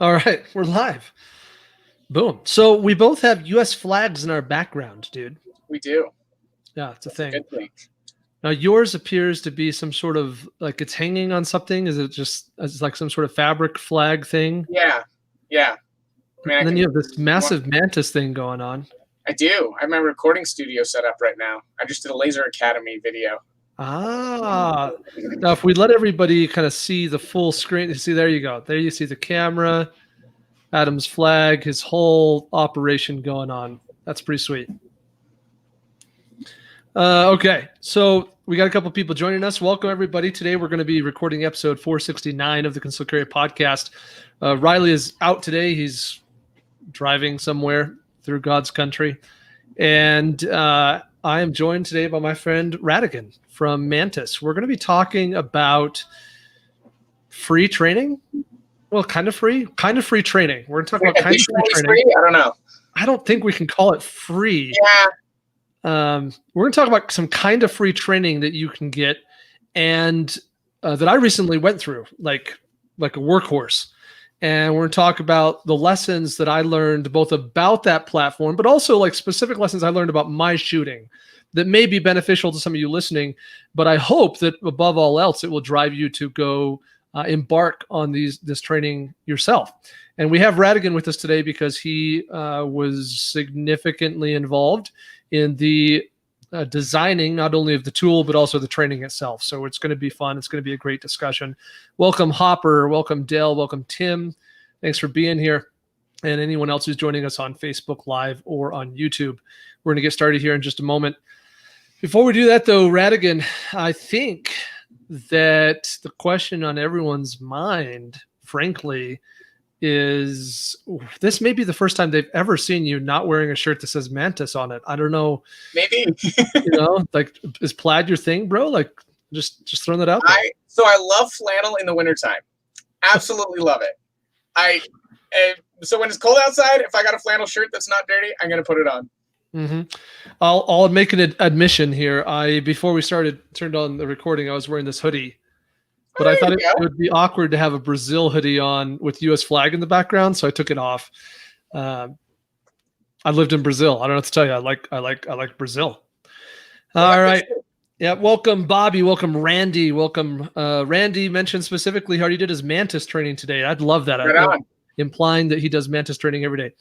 All right, we're live. Boom. So we both have U.S. flags in our background, dude. We do. Yeah, it's a That's thing. good thing. Now yours appears to be some sort of like it's hanging on something. Is it just it's like some sort of fabric flag thing? Yeah. I mean, And then you have this massive mantis thing going on. I do. I have my recording studio set up right now. I just did a Laser Academy video. Ah, now if we let everybody kind of see the full screen, see, there you go. There you see the camera, Adam's flag, his whole operation going on. That's pretty sweet. Okay, so we got a couple people joining us. Welcome, everybody. Today we're going to be recording episode 469 of the Concealed Carry podcast. Riley is out today. He's driving somewhere through God's country. And I am joined today by my friend Radigan from Mantis. We're going to be talking about free training. Well, kind of free training. We're going to talk about kind of free training. I don't know. I don't think we can call it free. Yeah. We're going to talk about some kind of free training that you can get and that I recently went through, like a workhorse. And we're going to talk about the lessons that I learned both about that platform, but also like specific lessons I learned about my shooting that may be beneficial to some of you listening. But I hope that above all else, it will drive you to go embark on this training yourself. And we have Radigan with us today because he was significantly involved in the designing not only of the tool, but also the training itself. So it's going to be fun. It's going to be a great discussion. Welcome, Hopper. Welcome, Dale. Welcome, Tim. Thanks for being here. And anyone else who's joining us on Facebook Live or on YouTube. We're going to get started here in just a moment. Before we do that, though, Radigan, I think that the question on everyone's mind, frankly, is this may be the first time they've ever seen you not wearing a shirt that says Mantis on it. I don't know. Maybe. Like, is plaid your thing, bro? Like, just throwing that out there. So I love flannel in the wintertime. Absolutely love it. So when it's cold outside, if I got a flannel shirt that's not dirty, I'm going to put it on. Mm-hmm. I'll make an admission here. Before we turned on the recording, I was wearing this hoodie. But I thought it would be awkward to have a Brazil hoodie on with U.S. flag in the background, so I took it off. I lived in Brazil. I don't know what to tell you. I like Brazil. All right. Yeah. Welcome, Bobby. Welcome, Randy. Welcome. Randy mentioned specifically how he did his Mantis training today. I'd love that. Implying that he does Mantis training every day.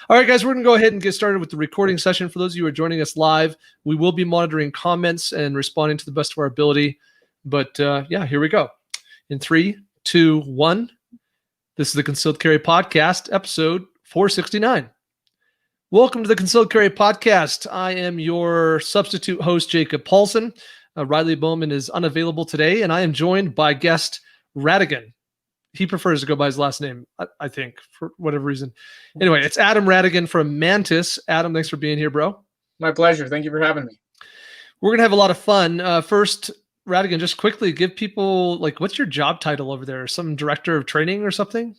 All right, guys, we're going to go ahead and get started with the recording session. For those of you who are joining us live, we will be monitoring comments and responding to the best of our ability. But yeah, here we go. In 3, 2, 1, this is the Concealed Carry Podcast, episode 469. Welcome to the Concealed Carry Podcast. I am your substitute host, Jacob Paulson. Riley Bowman is unavailable today, and I am joined by guest Radigan. He prefers to go by his last name, I think, for whatever reason. Anyway, it's Adam Radigan from Mantis. Adam, thanks for being here, bro. My pleasure. Thank you for having me. We're going to have a lot of fun. First, Radigan, just quickly give people, like, what's your job title over there? Some director of training or something?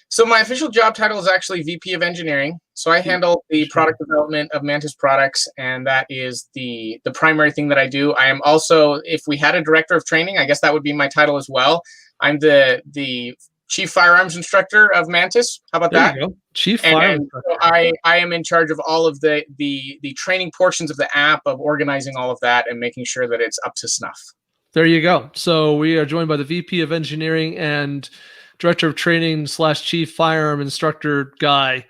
So my official job title is actually VP of Engineering. So I handle the product development of Mantis products, and that is the primary thing that I do. I am also, if we had a director of training, I guess that would be my title as well. I'm the chief firearms instructor of Mantis. How about that? There you go. Chief firearms instructor. So I am in charge of all of the training portions of the app, of organizing all of that and making sure that it's up to snuff. There you go. So we are joined by the VP of Engineering and Director of Training / Chief Firearm Instructor guy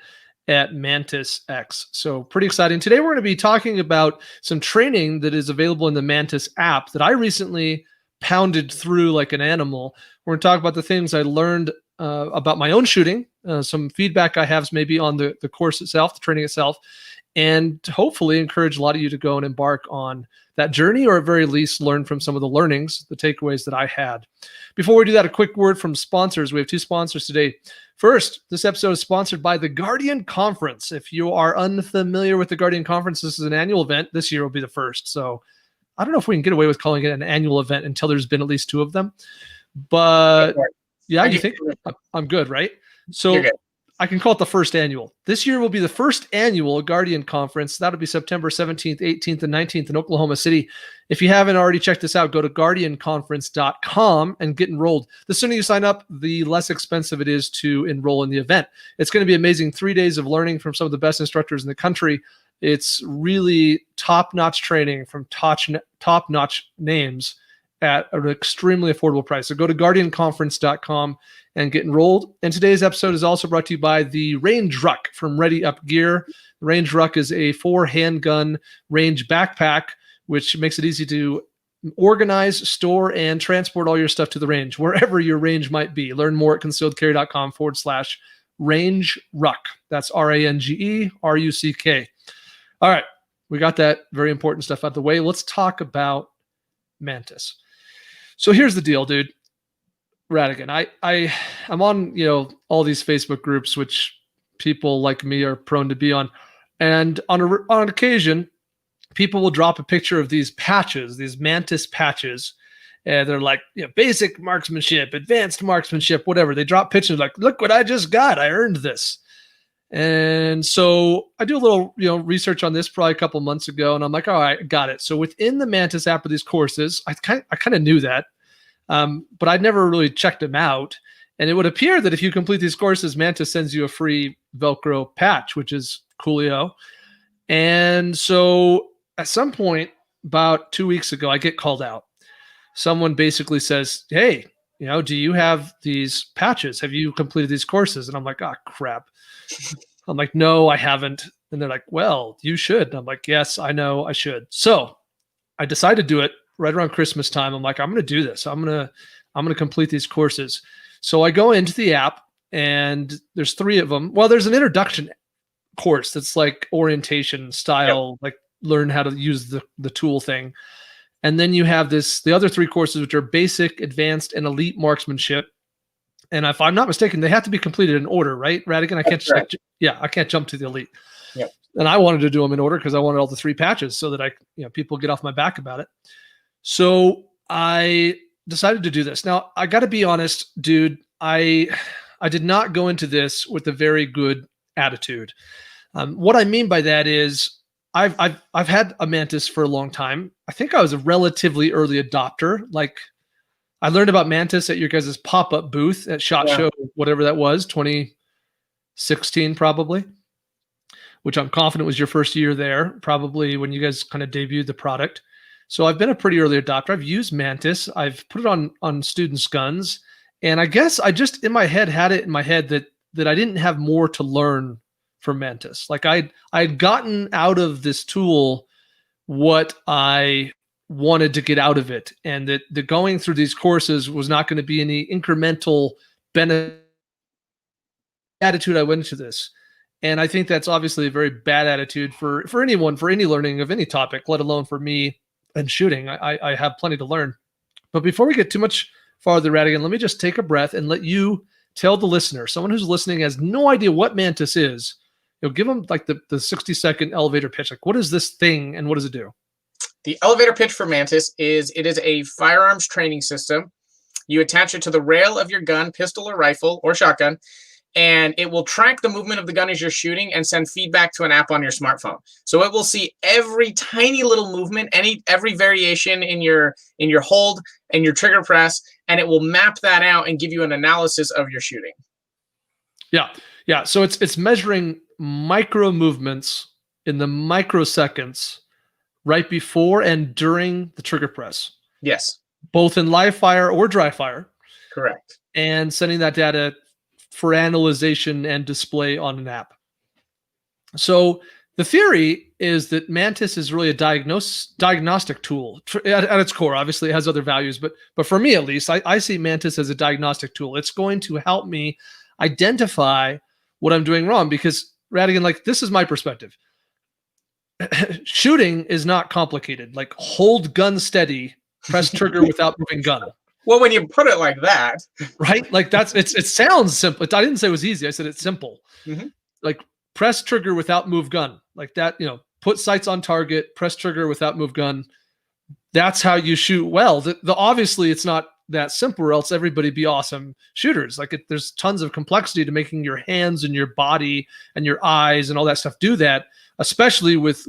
at Mantis X. So pretty exciting. Today we're going to be talking about some training that is available in the Mantis app that I recently pounded through like an animal. We're going to talk about the things I learned about my own shooting, some feedback I have maybe on the course itself, the training itself, and hopefully encourage a lot of you to go and embark on that journey, or at very least learn from some of the learnings, the takeaways that I had. Before we do that, a quick word from sponsors. We have 2 sponsors today. First, this episode is sponsored by the Guardian Conference. If you are unfamiliar with the Guardian Conference, this is an annual event. This year will be the first. So I don't know if we can get away with calling it an annual event until there's been at least 2 of them. But yeah, you think I'm good, right? So I can call it the first annual. This year will be the first annual Guardian Conference. That'll be September 17th, 18th, and 19th in Oklahoma City. If you haven't already checked this out, go to guardianconference.com and get enrolled. The sooner you sign up, the less expensive it is to enroll in the event. It's going to be amazing. 3 days of learning from some of the best instructors in the country. It's really top-notch training from top-notch names at an extremely affordable price. So go to guardianconference.com and get enrolled. And today's episode is also brought to you by the Range Ruck from Ready Up Gear. Range Ruck is a 4-handgun range backpack, which makes it easy to organize, store, and transport all your stuff to the range, wherever your range might be. Learn more at concealedcarry.com/Range Ruck. That's RANGERUCK. All right, we got that very important stuff out of the way. Let's talk about Mantis. So here's the deal, dude. Radigan, I'm on, all these Facebook groups, which people like me are prone to be on. And on occasion, people will drop a picture of these patches, these Mantis patches. And they're like, basic marksmanship, advanced marksmanship, whatever. They drop pictures like, look what I just got. I earned this. And so I do a little, research on this probably a couple months ago. And I'm like, all right, got it. So within the Mantis app of these courses, I kind of knew that. But I'd never really checked them out. And it would appear that if you complete these courses, Mantis sends you a free Velcro patch, which is coolio. And so at some point, about 2 weeks ago, I get called out. Someone basically says, hey, do you have these patches? Have you completed these courses? And I'm like, oh, crap. I'm like, no, I haven't. And they're like, well, you should. And I'm like, yes, I know I should. So I decided to do it right around Christmas time. I'm like, I'm going to do this. I'm going to complete these courses. So I go into the app and there's 3 of them. Well, there's an introduction course that's like orientation style, like learn how to use the tool thing. And then you have the other 3 courses, which are basic, advanced, and elite marksmanship. And if I'm not mistaken, they have to be completed in order, right, Radigan? I can't jump to the elite. Yep. And I wanted to do them in order because I wanted all the 3 patches so that people get off my back about it. So I decided to do this. Now, I got to be honest, dude. I did not go into this with a very good attitude. What I mean by that is I've had a Mantis for a long time. I think I was a relatively early adopter. Like I learned about Mantis at your guys' pop-up booth at SHOT Show, whatever that was, 2016 probably, which I'm confident was your first year there, probably when you guys kind of debuted the product. So I've been a pretty early adopter. I've used Mantis. I've put it on students' guns. And I guess I just in my head had it in my head that I didn't have more to learn from Mantis. Like I'd gotten out of this tool what I wanted to get out of it, and that the going through these courses was not going to be any incremental benefit attitude I went into this. And I think that's obviously a very bad attitude for anyone, for any learning of any topic, let alone for me and shooting. I have plenty to learn. But before we get too much farther, Radigan, let me just take a breath and let you tell the listener, someone who's listening has no idea what Mantis is, give them like the 60-second elevator pitch. Like, what is this thing and what does it do? The elevator pitch for Mantis is it is a firearms training system. You attach it to the rail of your gun, pistol or rifle or shotgun, and it will track the movement of the gun as you're shooting and send feedback to an app on your smartphone. So it will see every tiny little movement, every variation in your hold and your trigger press, and it will map that out and give you an analysis of your shooting. Yeah. So it's measuring micro movements in the microseconds right before and during the trigger press. Yes. Both in live fire or dry fire. Correct. And sending that data for analyzation and display on an app. So the theory is that Mantis is really a diagnostic tool at its core. Obviously, it has other values, but for me at least, I see Mantis as a diagnostic tool. It's going to help me identify what I'm doing wrong because, Radigan, like this is my perspective. Shooting is not complicated. Like hold gun steady, press trigger without moving gun. Well, when you put it like that, right? Like it sounds simple. I didn't say it was easy. I said it's simple. Mm-hmm. Like press trigger without move gun, like that. Put sights on target, press trigger without move gun. That's how you shoot well. The obviously it's not that simple, or else everybody be awesome shooters. Like there's tons of complexity to making your hands and your body and your eyes and all that stuff do that, especially with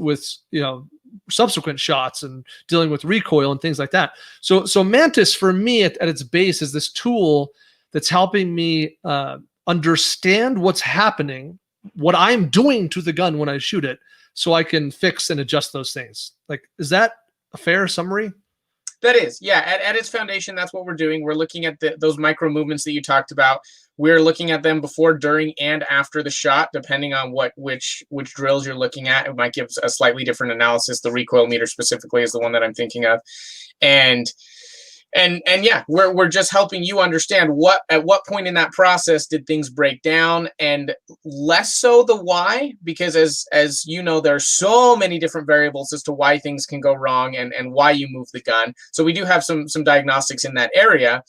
subsequent shots and dealing with recoil and things like that. So Mantis for me at its base is this tool that's helping me understand what's happening, what I'm doing to the gun when I shoot it, so I can fix and adjust those things. Like, is that a fair summary? That is, yeah. At its foundation, that's what we're doing. We're looking at those micro movements that you talked about. We're looking at them before, during, and after the shot, depending on which drills you're looking at. It might give a slightly different analysis. The recoil meter specifically is the one that I'm thinking of, and yeah, we're just helping you understand at what point in that process did things break down, and less so the why, because as you know, there are so many different variables as to why things can go wrong and why you move the gun. So we do have some diagnostics in that area,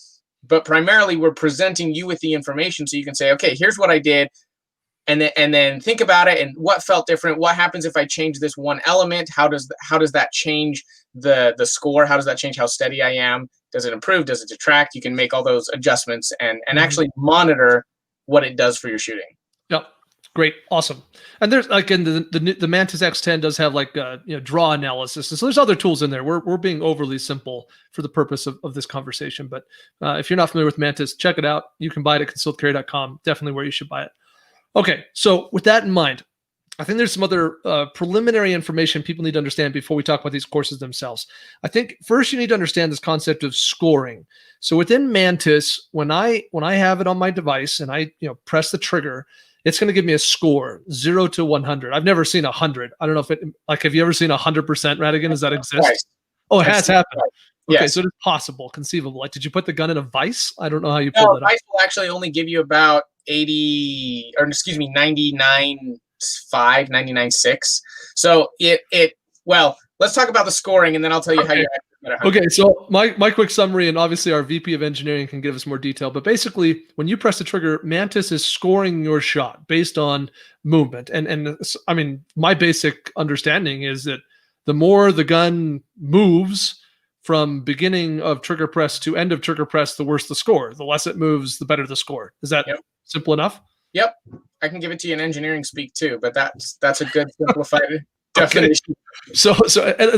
but primarily we're presenting you with the information so you can say, okay, here's what I did, and then think about it and what felt different. What happens if I change this one element? How does that change the score? How does that change how steady I am? Does it improve? Does it detract? You can make all those adjustments and actually monitor what it does for your shooting. Yep. Great. Awesome. And there's like in the Mantis X10 does have like draw analysis. And so there's other tools in there. We're being overly simple for the purpose of this conversation. But if you're not familiar with Mantis, check it out. You can buy it at concealedcarry.com. Definitely where you should buy it. Okay. So with that in mind, I think there's some other preliminary information people need to understand before we talk about these courses themselves. I think first you need to understand this concept of scoring. So within Mantis, when I have it on my device and I press the trigger, it's going to give me a score 0 to 100. I've never seen 100. I don't know if have you ever seen 100%, Radigan? Does that exist? Twice. Oh, it has happened. Okay, yes. So it's possible, conceivable. Like, did you put the gun in a vise? I don't know how you pulled it up. Vice will actually only give you about 99.6. So well, let's talk about the scoring, and then I'll tell you how you. Okay, so my quick summary, and obviously our VP of engineering can give us more detail, but basically when you press the trigger, Mantis is scoring your shot based on movement. And I mean, my basic understanding is that the more the gun moves from beginning of trigger press to end of trigger press, the worse the score. The less it moves, the better the score. Is that simple enough? Yep. I can give it to you in engineering speak too, but that's a good simplified definition. So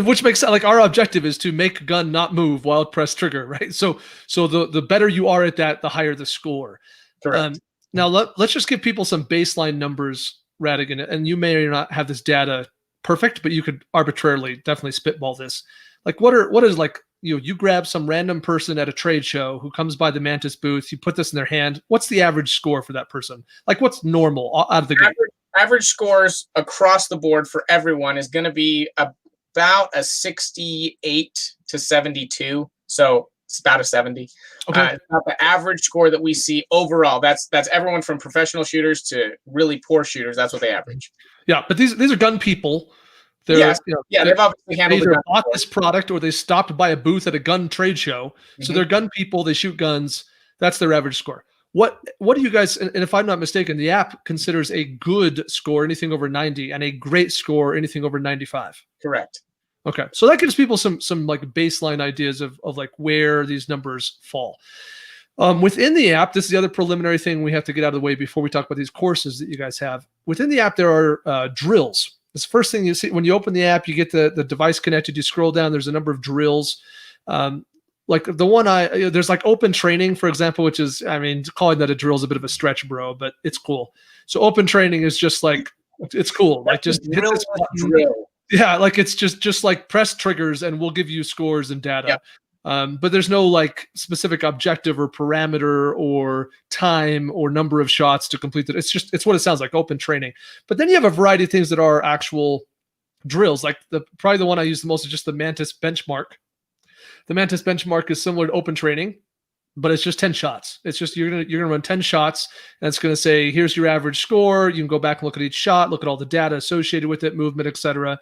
which makes sense. Like our objective is to make a gun not move while press trigger, right? So the better you are at that, the higher the score. Correct. Now let's just give people some baseline numbers, Radigan, and you may or not have this data perfect, but you could arbitrarily definitely spitball this. Like what is like you grab some random person at a trade show who comes by the Mantis booth, you put this in their hand. What's the average score for that person? Like what's normal out of the gate? Average scores across the board for everyone is going to be about a 68 to 72. So it's about a 70. Okay. It's about the average score that we see overall. That's everyone from professional shooters to really poor shooters. That's what they average. Yeah, but these are gun people. They've obviously handled either bought this product or they stopped by a booth at a gun trade show. Mm-hmm. So they're gun people. They shoot guns. That's their average score. What do you guys? And if I'm not mistaken, the app considers a good score anything over 90 and a great score anything over 95. Correct. Okay, so that gives people some like baseline ideas of like where these numbers fall. Within the app, this is the other preliminary thing we have to get out of the way before we talk about these courses that you guys have. Within the app, there are drills. It's the first thing you see when you open the app. You get the device connected. You scroll down. There's a number of drills. Like the one there's like open training, for example, which is, I mean, calling that a drill is a bit of a stretch, bro, but it's cool. So open training is just like, it's cool. Like just hit this button. Yeah, like it's just like press triggers and we'll give you scores and data. Yep. But there's no like specific objective or parameter or time or number of shots to complete it. It's what it sounds like, open training. But then you have a variety of things that are actual drills. Like probably the one I use the most is just the Mantis Benchmark. The Mantis Benchmark is similar to open training, but it's just 10 shots. It's just you're gonna run 10 shots, and it's gonna say, here's your average score. You can go back and look at each shot, look at all the data associated with it, movement, etc.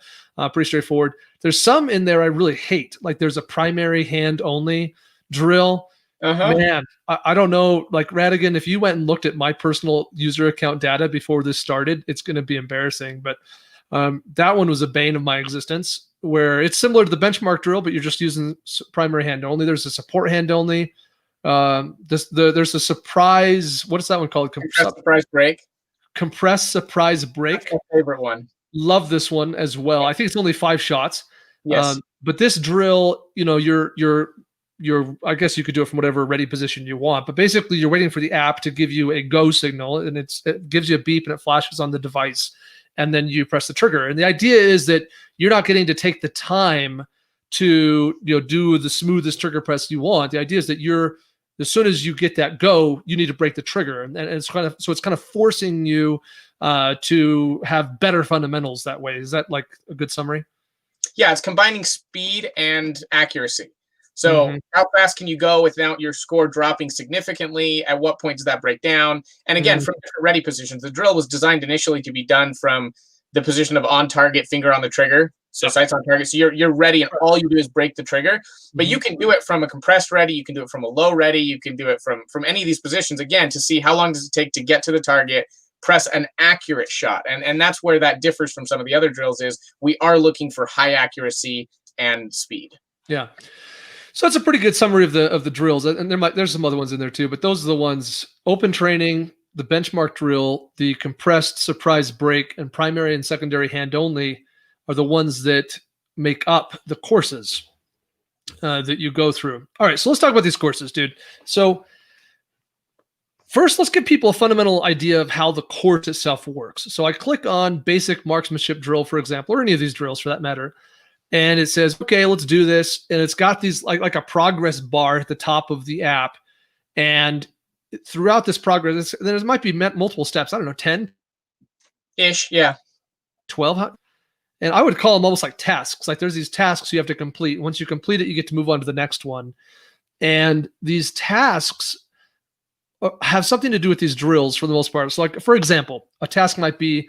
Pretty straightforward. There's some in there I really hate. Like there's a primary hand only drill. Man, I don't know. Like Radigan, if you went and looked at my personal user account data before this started, it's gonna be embarrassing. But that one was a bane of my existence, where it's similar to the benchmark drill, but you're just using primary hand only. There's a support hand only. There's a surprise. What is that one called? Compressed surprise break. Compressed surprise break. That's my favorite one. Love this one as well. I think it's only 5 shots. Yes. But this drill, you're I guess you could do it from whatever ready position you want, but basically you're waiting for the app to give you a go signal, and it gives you a beep and it flashes on the device, and then you press the trigger. And the idea is that you're not getting to take the time to do the smoothest trigger press you want. The idea is that as soon as you get that go, you need to break the trigger, and it's kind of forcing you to have better fundamentals that way. Is that like a good summary? Yeah, it's combining speed and accuracy. So how fast can you go without your score dropping significantly? At what point does that break down? And again, from different ready positions. The drill was designed initially to be done from the position of on target, finger on the trigger. So sights on target. So you're ready, and all you do is break the trigger. But you can do it from a compressed ready. You can do it from a low ready. You can do it from any of these positions, again, to see how long does it take to get to the target, press an accurate shot. And that's where that differs from some of the other drills, is we are looking for high accuracy and speed. Yeah. So that's a pretty good summary of the drills. And there's some other ones in there too, but those are the ones: open training, the benchmark drill, the compressed surprise break, and primary and secondary hand only are the ones that make up the courses that you go through. All right, so let's talk about these courses, dude. So first, let's give people a fundamental idea of how the course itself works. So I click on basic marksmanship drill, for example, or any of these drills for that matter, and it says, okay, let's do this. And it's got these like a progress bar at the top of the app. And throughout this progress, there might be multiple steps. I don't know, 10-ish. Yeah. 12. And I would call them almost like tasks. Like there's these tasks you have to complete. Once you complete it, you get to move on to the next one. And these tasks have something to do with these drills for the most part. So like, for example, a task might be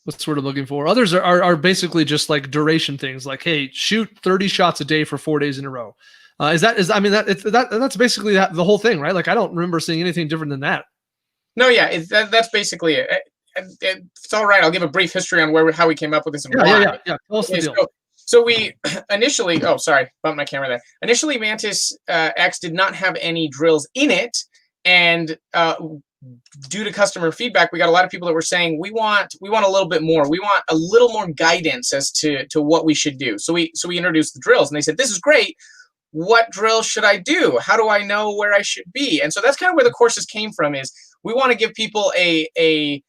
what's sort of looking for. Others are basically just like duration things, like, hey, shoot 30 shots a day for 4 days in a row. That's basically the whole thing, right? Like I don't remember seeing anything different than that. No, yeah, that's basically it. It's all right. I'll give a brief history on how we came up with this. And yeah. Tell us the deal. So we initially, bumped my camera there. Initially, Mantis X did not have any drills in it, and due to customer feedback, we got a lot of people that were saying we want a little bit more. We want a little more guidance as to what we should do. So we introduced the drills, and they said, this is great. What drill should I do? How do I know where I should be? And so that's kind of where the courses came from. Is we want to give people a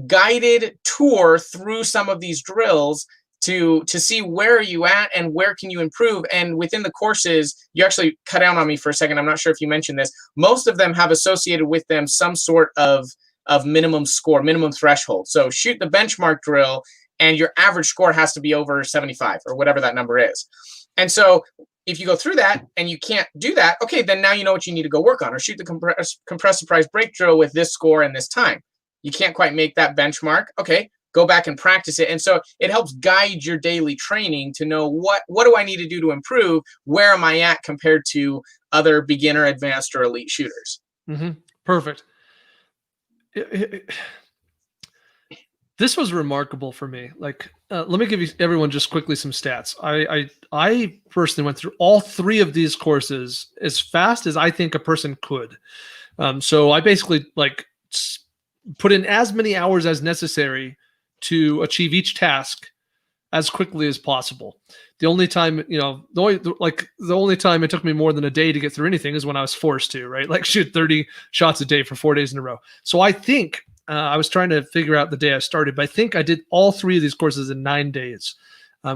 guided tour through some of these drills to see where are you at and where can you improve. And within the courses, you actually cut down on me for a second. I'm not sure if you mentioned this. Most of them have associated with them some sort of minimum score, minimum threshold. So shoot the benchmark drill and your average score has to be over 75 or whatever that number is. And so if you go through that and you can't do that, okay, then now you know what you need to go work on. Or shoot the compressed surprise break drill with this score and this time. You can't quite make that benchmark. Okay, go back and practice it. And so it helps guide your daily training to know what do I need to do to improve? Where am I at compared to other beginner, advanced, or elite shooters? Perfect. This was remarkable for me. Like, let me give everyone just quickly some stats. I personally went through all 3 of these courses as fast as I think a person could. So I basically put in as many hours as necessary to achieve each task as quickly as possible. The only time, the only time it took me more than a day to get through anything is when I was forced to, right? Like shoot 30 shots a day for 4 days in a row. So I think I was trying to figure out the day I started, but I think I did all 3 of these courses in 9 days,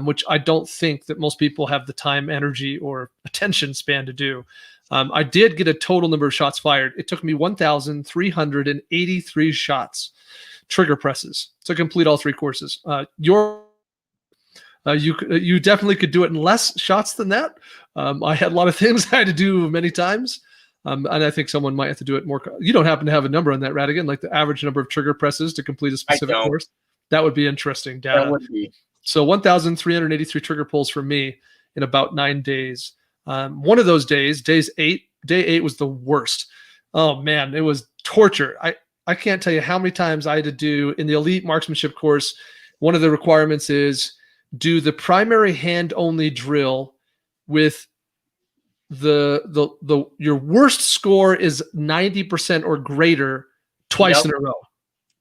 which I don't think that most people have the time, energy, or attention span to do. I did get a total number of shots fired. It took me 1,383 shots, trigger presses, to complete all 3 courses. You definitely could do it in less shots than that. I had a lot of things I had to do many times. And I think someone might have to do it more. You don't happen to have a number on that, Radigan, like the average number of trigger presses to complete a specific course? That would be interesting data. That would be. So 1,383 trigger pulls for me in about 9 days. One of those days, day 8 was the worst. Oh man, it was torture. I can't tell you how many times I had to do in the elite marksmanship course. One of the requirements is do the primary hand only drill with your worst score is 90% or greater twice in a row.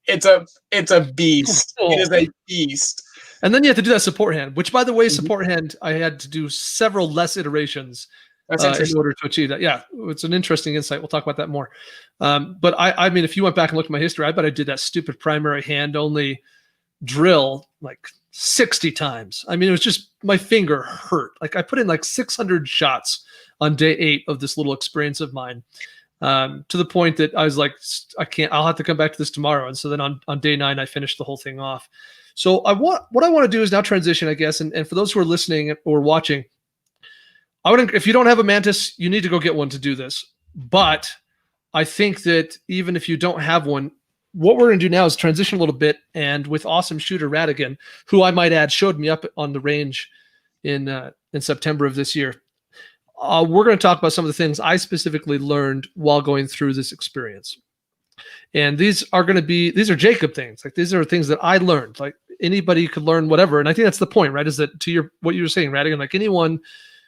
It's a beast. It is a beast. And then you have to do that support hand, which, by the way, support hand, I had to do several less iterations in order to achieve that. Yeah, it's an interesting insight. We'll talk about that more. But I mean, if you went back and looked at my history, I bet I did that stupid primary hand only drill like 60 times. I mean, it was just, my finger hurt. Like I put in like 600 shots on day 8 of this little experience of mine, to the point that I was like, I'll have to come back to this tomorrow. And so then on day 9, I finished the whole thing off. So what I want to do is now transition, I guess. And for those who are listening or watching, if you don't have a Mantis, you need to go get one to do this. But I think that even if you don't have one, what we're going to do now is transition a little bit. And with awesome shooter Radigan, who I might add showed me up on the range in September of this year, we're going to talk about some of the things I specifically learned while going through this experience. And these are Jacob things. Like these are things that I learned. Like anybody could learn whatever. And I think that's the point, right? Is that to what you were saying, Radigan, like anyone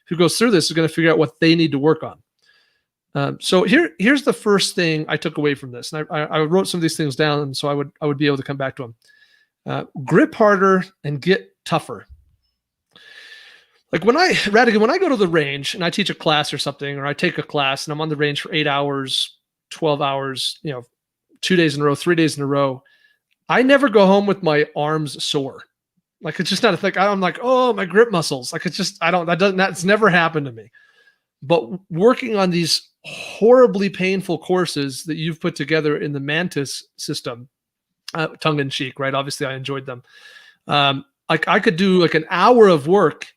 who goes through this is going to figure out what they need to work on. So here's the first thing I took away from this. And I wrote some of these things down so I would be able to come back to them. Grip harder and get tougher. Like when I go to the range and I teach a class or something, or I take a class and I'm on the range for 8 hours, 12 hours, 2 days in a row, 3 days in a row, I never go home with my arms sore. Like it's just not a thing. I'm like, oh, my grip muscles. Like it's just, that's never happened to me. But working on these horribly painful courses that you've put together in the Mantis system, tongue in cheek, right? Obviously I enjoyed them. Like I could do like an hour of work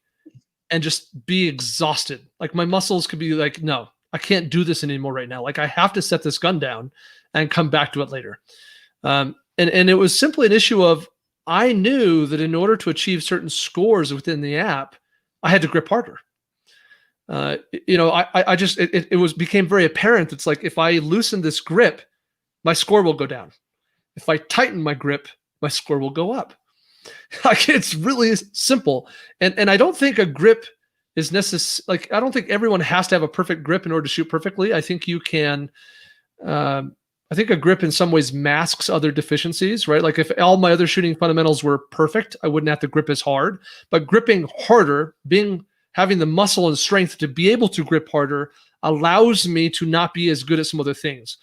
and just be exhausted. Like my muscles could be like, no, I can't do this anymore right now. Like I have to set this gun down and come back to it later. And it was simply an issue of, I knew that in order to achieve certain scores within the app, I had to grip harder. It became very apparent. It's like, if I loosen this grip, my score will go down. If I tighten my grip, my score will go up. Like it's really simple. And I don't think a grip is necessary. Like, I don't think everyone has to have a perfect grip in order to shoot perfectly. I think you can, I think a grip in some ways masks other deficiencies, right? Like if all my other shooting fundamentals were perfect, I wouldn't have to grip as hard. But gripping harder, having the muscle and strength to be able to grip harder, allows me to not be as good at some other things.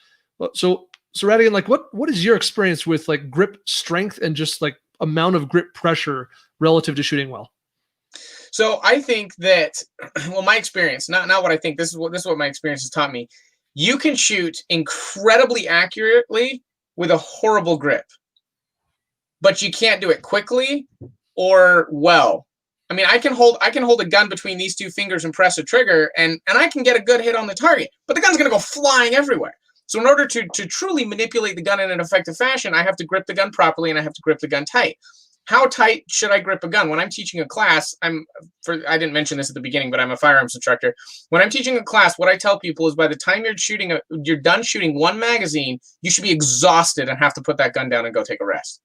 So Radigan, like what is your experience with like grip strength and just like amount of grip pressure relative to shooting well? So I think that, well, my experience, not what I think, this is what my experience has taught me. You can shoot incredibly accurately with a horrible grip, but you can't do it quickly or well. I mean, I can hold a gun between these two fingers and press a trigger, and I can get a good hit on the target, but the gun's going to go flying everywhere. So in order to truly manipulate the gun in an effective fashion, I have to grip the gun properly and I have to grip the gun tight. How tight should I grip a gun? When I'm teaching a class, I didn't mention this at the beginning, but I'm a firearms instructor. When I'm teaching a class, what I tell people is by the time you're done shooting one magazine, you should be exhausted and have to put that gun down and go take a rest.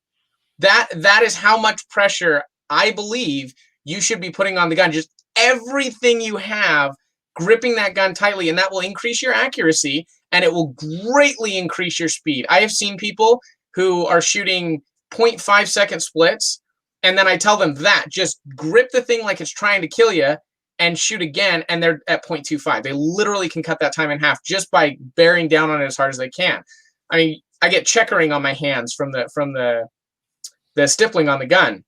That is how much pressure I believe you should be putting on the gun. Just everything you have, gripping that gun tightly, and that will increase your accuracy and it will greatly increase your speed. I have seen people who are shooting 0.5 second splits, and then I tell them that just grip the thing like it's trying to kill you and shoot again, and they're at 0.25. They literally can cut that time in half just by bearing down on it as hard as they can. I mean, I get checkering on my hands from the stippling on the gun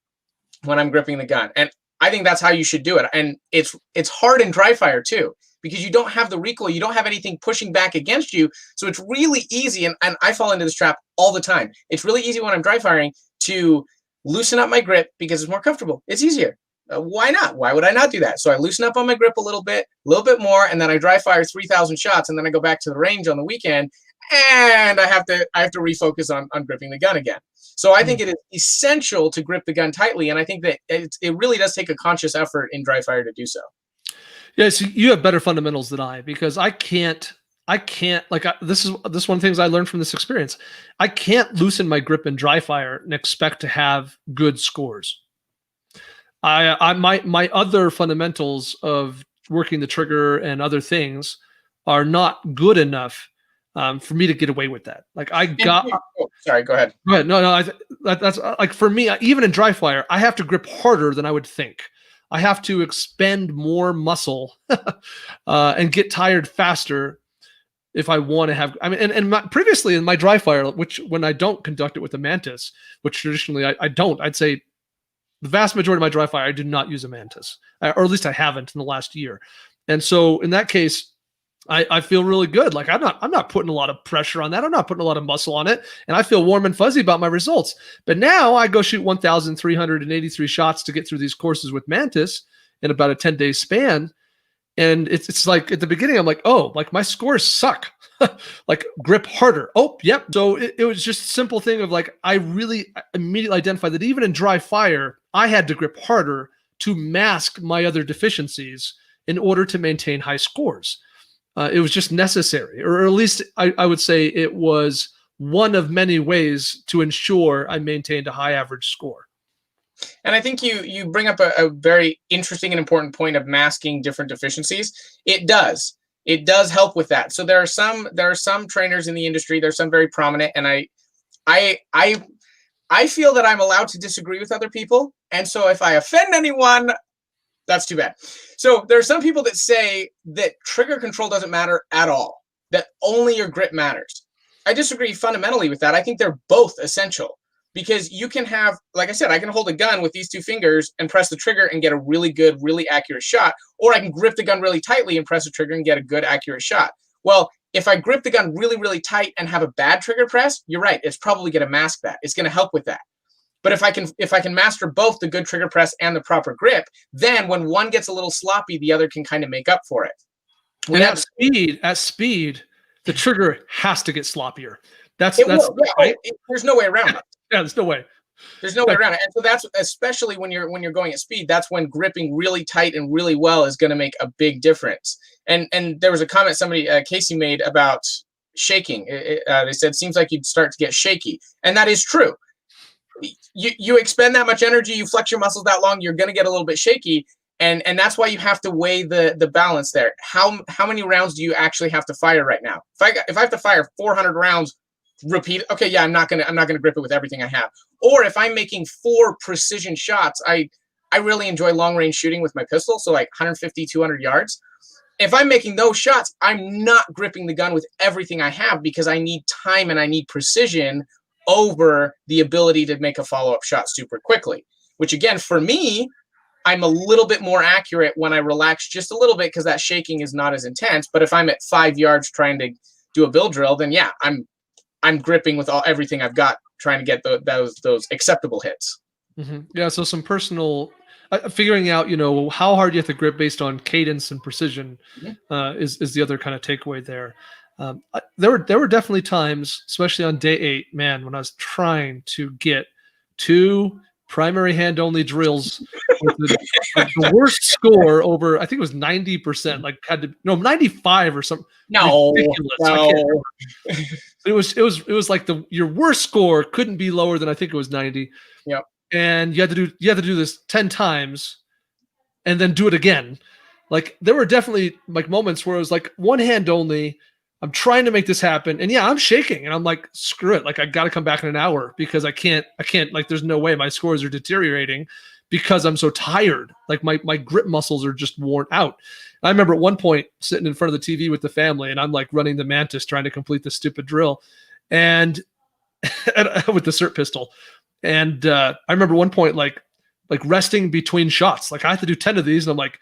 when I'm gripping the gun, and I think that's how you should do it. And it's hard in dry fire too, because you don't have the recoil, you don't have anything pushing back against you. So it's really easy, and I fall into this trap all the time. It's really easy when I'm dry firing to loosen up my grip because it's more comfortable. It's easier. Why not? Why would I not do that? So I loosen up on my grip a little bit more, and then I dry fire 3,000 shots, and then I go back to the range on the weekend, and I have to refocus on gripping the gun again. So I think it is essential to grip the gun tightly, and I think that it really does take a conscious effort in dry fire to do so. Yeah, so you have better fundamentals than I, because I can't I can't this is one of the things I learned from this experience. I can't loosen my grip in dry fire and expect to have good scores. My other fundamentals of working the trigger and other things are not good enough for me to get away with that. Like I got. Oh, sorry, go ahead. Go ahead. No. That's like for me. Even in dry fire, I have to grip harder than I would think. I have to expend more muscle and get tired faster if I want to have. I mean, previously in my dry fire, which when I don't conduct it with a Mantis, which traditionally I don't, I'd say the vast majority of my dry fire, I do not use a Mantis, or at least I haven't in the last year. And so in that case, I feel really good. Like I'm not putting a lot of pressure on that. I'm not putting a lot of muscle on it. And I feel warm and fuzzy about my results. But now I go shoot 1,383 shots to get through these courses with Mantis in about a 10-day span. And it's like at the beginning, I'm like, oh, like my scores suck. Like grip harder. Oh, yep. So it was just a simple thing of like, I really immediately identified that even in dry fire, I had to grip harder to mask my other deficiencies in order to maintain high scores. It was just necessary, or at least I would say it was one of many ways to ensure I maintained a high average score. And I think you bring up a very interesting and important point of masking different deficiencies. It does help with that. So there are some trainers in the industry. There's some very prominent, and I feel that I'm allowed to disagree with other people. And so if I offend anyone, that's too bad. So there are some people that say that trigger control doesn't matter at all, that only your grip matters. I disagree fundamentally with that. I think they're both essential because you can have, like I said, I can hold a gun with these two fingers and press the trigger and get a really good, really accurate shot, or I can grip the gun really tightly and press the trigger and get a good, accurate shot. Well, if I grip the gun really, really tight and have a bad trigger press, you're right, it's probably going to mask that. It's going to help with that. But if I can master both the good trigger press and the proper grip, then when one gets a little sloppy, the other can kind of make up for it. And at speed, the trigger has to get sloppier. That's right. There's no way around it. Yeah, there's no way. There's no way around it. And so that's especially when you're going at speed, that's when gripping really tight and really well is going to make a big difference. And there was a comment Casey made about shaking. They said, seems like you'd start to get shaky. And that is true. You expend that much energy, you flex your muscles that long, you're going to get a little bit shaky. And that's why you have to weigh the balance there. How many rounds do you actually have to fire right now? If I have to fire 400 rounds, repeat, okay, yeah, I'm not gonna grip it with everything I have. Or if I'm making 4 precision shots, I really enjoy long range shooting with my pistol, so like 150, 200 yards. If I'm making those shots, I'm not gripping the gun with everything I have because I need time and I need precision over the ability to make a follow-up shot super quickly, which again, for me, I'm a little bit more accurate when I relax just a little bit because that shaking is not as intense. But if I'm at 5 yards trying to do a bill drill, then yeah, I'm gripping with everything I've got, trying to get those acceptable hits. Mm-hmm. Yeah, so some personal figuring out, how hard you have to grip based on cadence and precision is the other kind of takeaway there. There were definitely times, especially on day 8, man, when I was trying to get 2 primary hand-only drills with the worst score over, I think it was 90%, like 95 or something. No, ridiculous. It was like your worst score couldn't be lower than, I think it was 90. Yep. And you had to do this 10 times and then do it again. Like there were definitely like moments where it was like one hand only. I'm trying to make this happen. And yeah, I'm shaking and I'm like, screw it. Like I got to come back in an hour because I can't, like, there's no way my scores are deteriorating because I'm so tired. Like my grip muscles are just worn out. I remember at one point sitting in front of the TV with the family and I'm like running the Mantis trying to complete this stupid drill and with the cert pistol. And I remember one point, like resting between shots, like I had to do 10 of these and I'm like,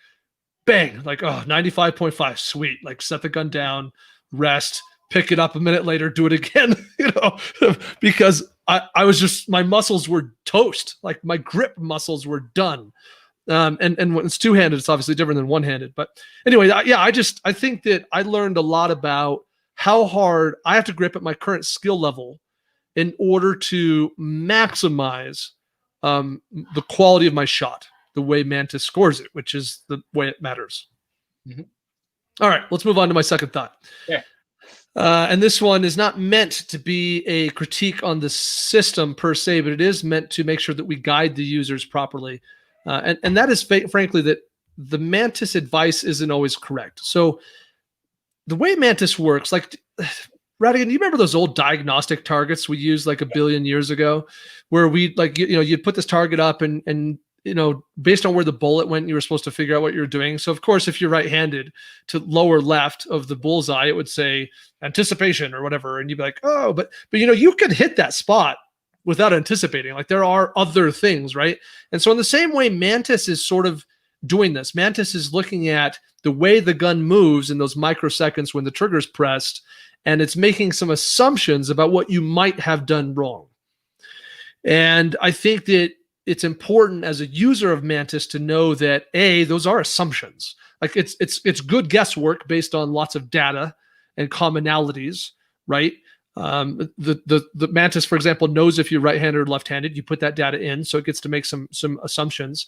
bang, like, oh, 95.5, sweet. Like set the gun down, rest, pick it up a minute later, do it again, because I was just, my muscles were toast. Like my grip muscles were done. And when it's two-handed, it's obviously different than one-handed. But anyway, I think that I learned a lot about how hard I have to grip at my current skill level in order to maximize the quality of my shot, the way Mantis scores it, which is the way it matters. Mm-hmm. All right, let's move on to my second thought. Yeah. And this one is not meant to be a critique on the system per se, but it is meant to make sure that we guide the users properly. And that is frankly that the Mantis advice isn't always correct. So the way Mantis works, like Radigan, you remember those old diagnostic targets we used like a billion years ago, where we like you'd put this target up and based on where the bullet went, you were supposed to figure out what you're doing. So of course, if you're right-handed, to lower left of the bullseye, it would say anticipation or whatever, and you'd be like, oh, but you could hit that spot without anticipating. Like there are other things, right? And so in the same way, Mantis is sort of doing this. Mantis is looking at the way the gun moves in those microseconds when the trigger is pressed, and it's making some assumptions about what you might have done wrong. And I think that it's important as a user of Mantis to know that those are assumptions. Like it's good guesswork based on lots of data and commonalities, right? The Mantis, for example, knows if you're right-handed or left-handed. You put that data in, so it gets to make some assumptions.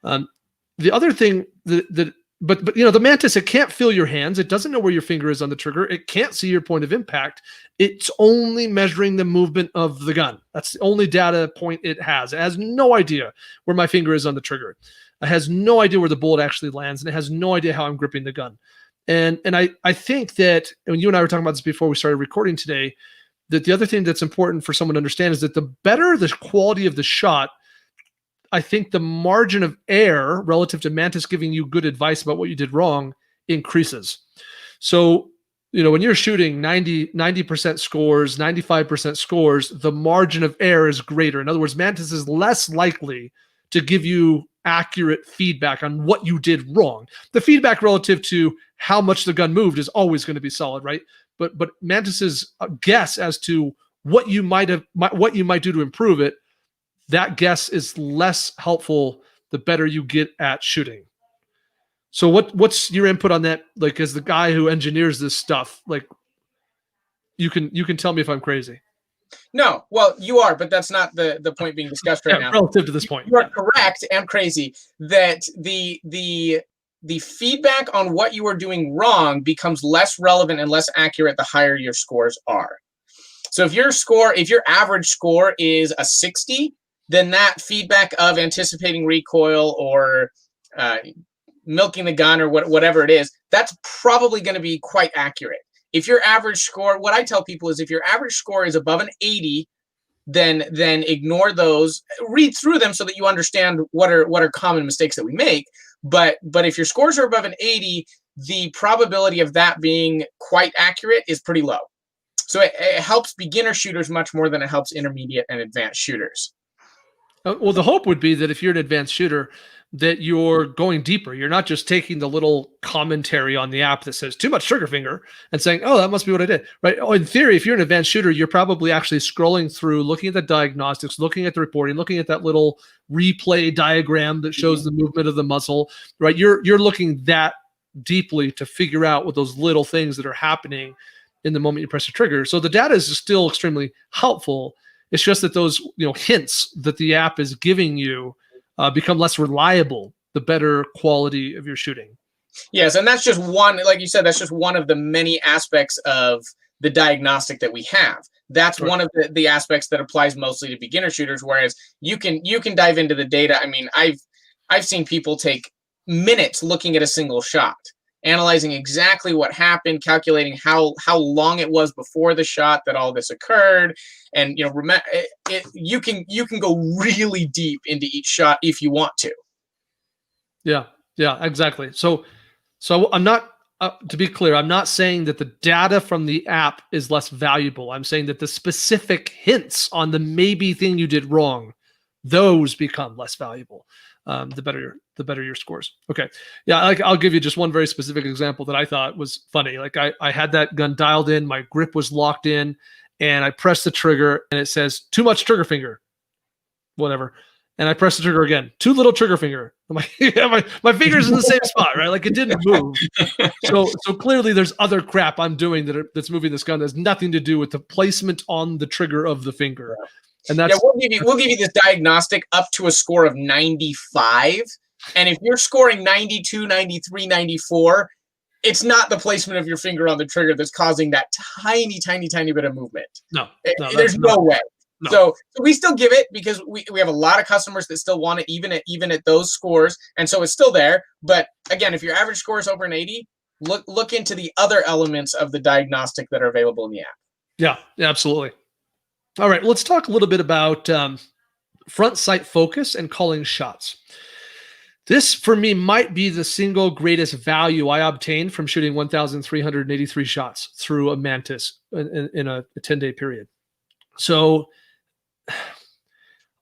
The other thing but the Mantis, it can't feel your hands. It doesn't know where your finger is on the trigger. It can't see your point of impact. It's only measuring the movement of the gun. That's the only data point it has. It has no idea where my finger is on the trigger. It has no idea where the bullet actually lands, and it has no idea how I'm gripping the gun. And I think that, when you and I were talking about this before we started recording today, that the other thing that's important for someone to understand is that the better the quality of the shot, I think the margin of error relative to Mantis giving you good advice about what you did wrong increases. So, when you're shooting 90% scores, 95% scores, the margin of error is greater. In other words, Mantis is less likely to give you accurate feedback on what you did wrong. The feedback relative to how much the gun moved is always going to be solid, right? But Mantis's guess as to what you might do to improve it, that guess is less helpful the better you get at shooting. So what's your input on that? Like, as the guy who engineers this stuff, like, you can tell me if I'm crazy. No, well, you are, but that's not the point being discussed right now. Relative to this point, you are correct and crazy that the feedback on what you are doing wrong becomes less relevant and less accurate the higher your scores are. So if your average score is a 60, then that feedback of anticipating recoil or milking the gun or whatever it is, that's probably going to be quite accurate. If your average score, what I tell people is if your average score is above an 80, then ignore those, read through them so that you understand what are common mistakes that we make. But if your scores are above an 80, the probability of that being quite accurate is pretty low. So it helps beginner shooters much more than it helps intermediate and advanced shooters. Well, the hope would be that if you're an advanced shooter, that you're going deeper. You're not just taking the little commentary on the app that says too much trigger finger and saying, oh, that must be what I did, right? Oh, in theory, if you're an advanced shooter, you're probably actually scrolling through, looking at the diagnostics, looking at the reporting, looking at that little replay diagram that shows the movement of the muzzle, right? You're looking that deeply to figure out what those little things that are happening in the moment you press the trigger. So the data is still extremely helpful. It's just that those hints that the app is giving you become less reliable the better quality of your shooting. Yes, and that's just one, like you said, that's just one of the many aspects of the diagnostic that we have. That's right. One of the aspects that applies mostly to beginner shooters, whereas you can dive into the data. I mean, I've seen people take minutes looking at a single shot, analyzing exactly what happened, calculating how long it was before the shot that all this occurred, and you can go really deep into each shot if you want to. Yeah, exactly. So I'm not, to be clear, I'm not saying that the data from the app is less valuable. I'm saying that the specific hints on the maybe thing you did wrong, those become less valuable. The better your scores. Okay. Yeah. Like, I'll give you just one very specific example that I thought was funny. Like I had that gun dialed in, my grip was locked in, and I pressed the trigger and it says too much trigger finger, whatever. And I pressed the trigger again, too little trigger finger. I'm like, yeah, my finger's in the same spot, right? Like, it didn't move. So clearly there's other crap I'm doing that's moving this gun. There's nothing to do with the placement on the trigger of the finger. And that's, yeah, we'll give you this diagnostic up to a score of 95. And if you're scoring 92, 93, 94, it's not the placement of your finger on the trigger that's causing that tiny, tiny, tiny bit of movement. No, there's no way. No. So we still give it because we have a lot of customers that still want it even at those scores, and so it's still there. But again, if your average score is over an 80, look into the other elements of the diagnostic that are available in the app. Yeah, absolutely. All right, let's talk a little bit about front sight focus and calling shots. This, for me, might be the single greatest value I obtained from shooting 1,383 shots through a Mantis in a 10-day period. So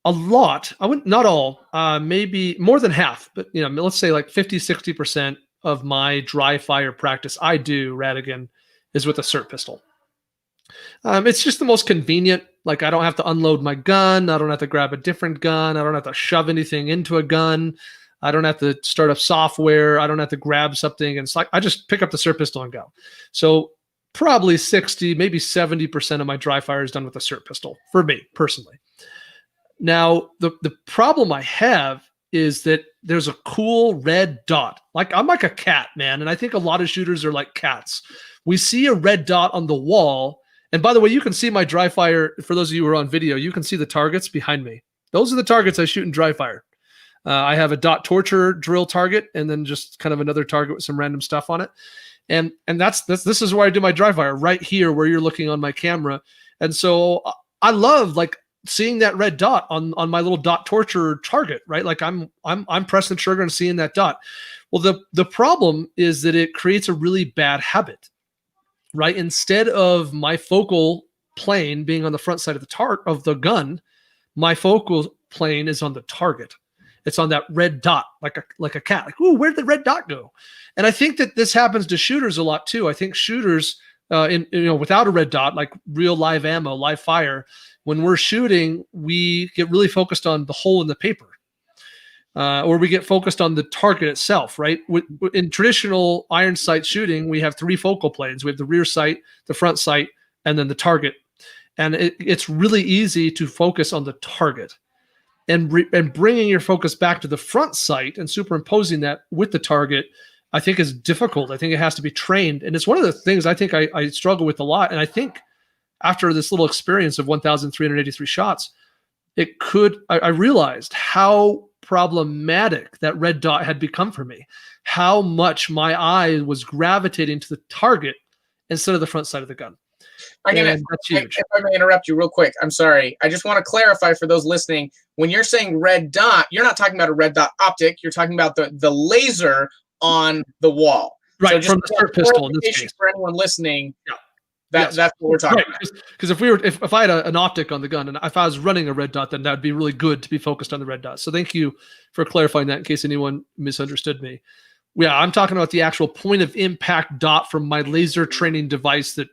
a lot, not all, maybe more than half, but let's say like 50, 60% of my dry fire practice I do, Radigan, is with a SIRT pistol. It's just the most convenient. Like, I don't have to unload my gun. I don't have to grab a different gun. I don't have to shove anything into a gun. I don't have to start up software. I don't have to grab something. And it's like, I just pick up the SIRT pistol and go. So probably 60, maybe 70% of my dry fire is done with a SIRT pistol for me personally. Now, the problem I have is that there's a cool red dot. Like, I'm like a cat, man. And I think a lot of shooters are like cats. We see a red dot on the wall. And by the way, you can see my dry fire. For those of you who are on video, you can see the targets behind me. Those are the targets I shoot in dry fire. I have a dot torture drill target and then just kind of another target with some random stuff on it. And this is where I do my dry fire, right here where you're looking on my camera. And so I love like seeing that red dot on my little dot torture target, right? Like I'm pressing the trigger and seeing that dot. Well, the problem is that it creates a really bad habit, right? Instead of my focal plane being on the front side of the gun, my focal plane is on the target. It's on that red dot, like a cat. Like, ooh, where'd the red dot go? And I think that this happens to shooters a lot too. I think shooters, without a red dot, like real live ammo, live fire, when we're shooting, we get really focused on the hole in the paper, or we get focused on the target itself, right? In traditional iron sight shooting, we have 3 focal planes. We have the rear sight, the front sight, and then the target. And it's really easy to focus on the target. And bringing your focus back to the front sight and superimposing that with the target, I think is difficult. I think it has to be trained. And it's one of the things I think I struggle with a lot. And I think after this little experience of 1,383 shots, I realized how problematic that red dot had become for me, how much my eye was gravitating to the target instead of the front side of the gun. That's huge. If I may interrupt you real quick, I'm sorry. I just want to clarify for those listening. When you're saying red dot, you're not talking about a red dot optic. You're talking about the laser on the wall. Right, so just from the SIRT pistol in this case. For anyone listening, yeah. That's what we're talking about. Because if I had an optic on the gun and if I was running a red dot, then that'd be really good to be focused on the red dot. So thank you for clarifying that in case anyone misunderstood me. Yeah, I'm talking about the actual point of impact dot from my laser training device that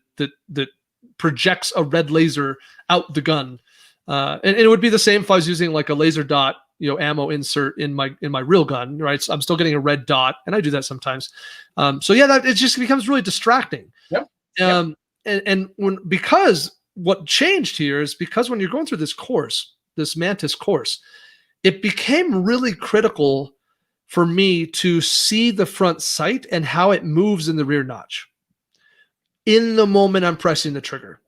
projects a red laser out the gun. And it would be the same if I was using like a laser dot, ammo insert in my real gun, right? So I'm still getting a red dot, and I do that sometimes. So yeah, it just becomes really distracting. Yep. And because what changed here is because when you're going through this course, this Mantis course, it became really critical for me to see the front sight and how it moves in the rear notch in the moment I'm pressing the trigger.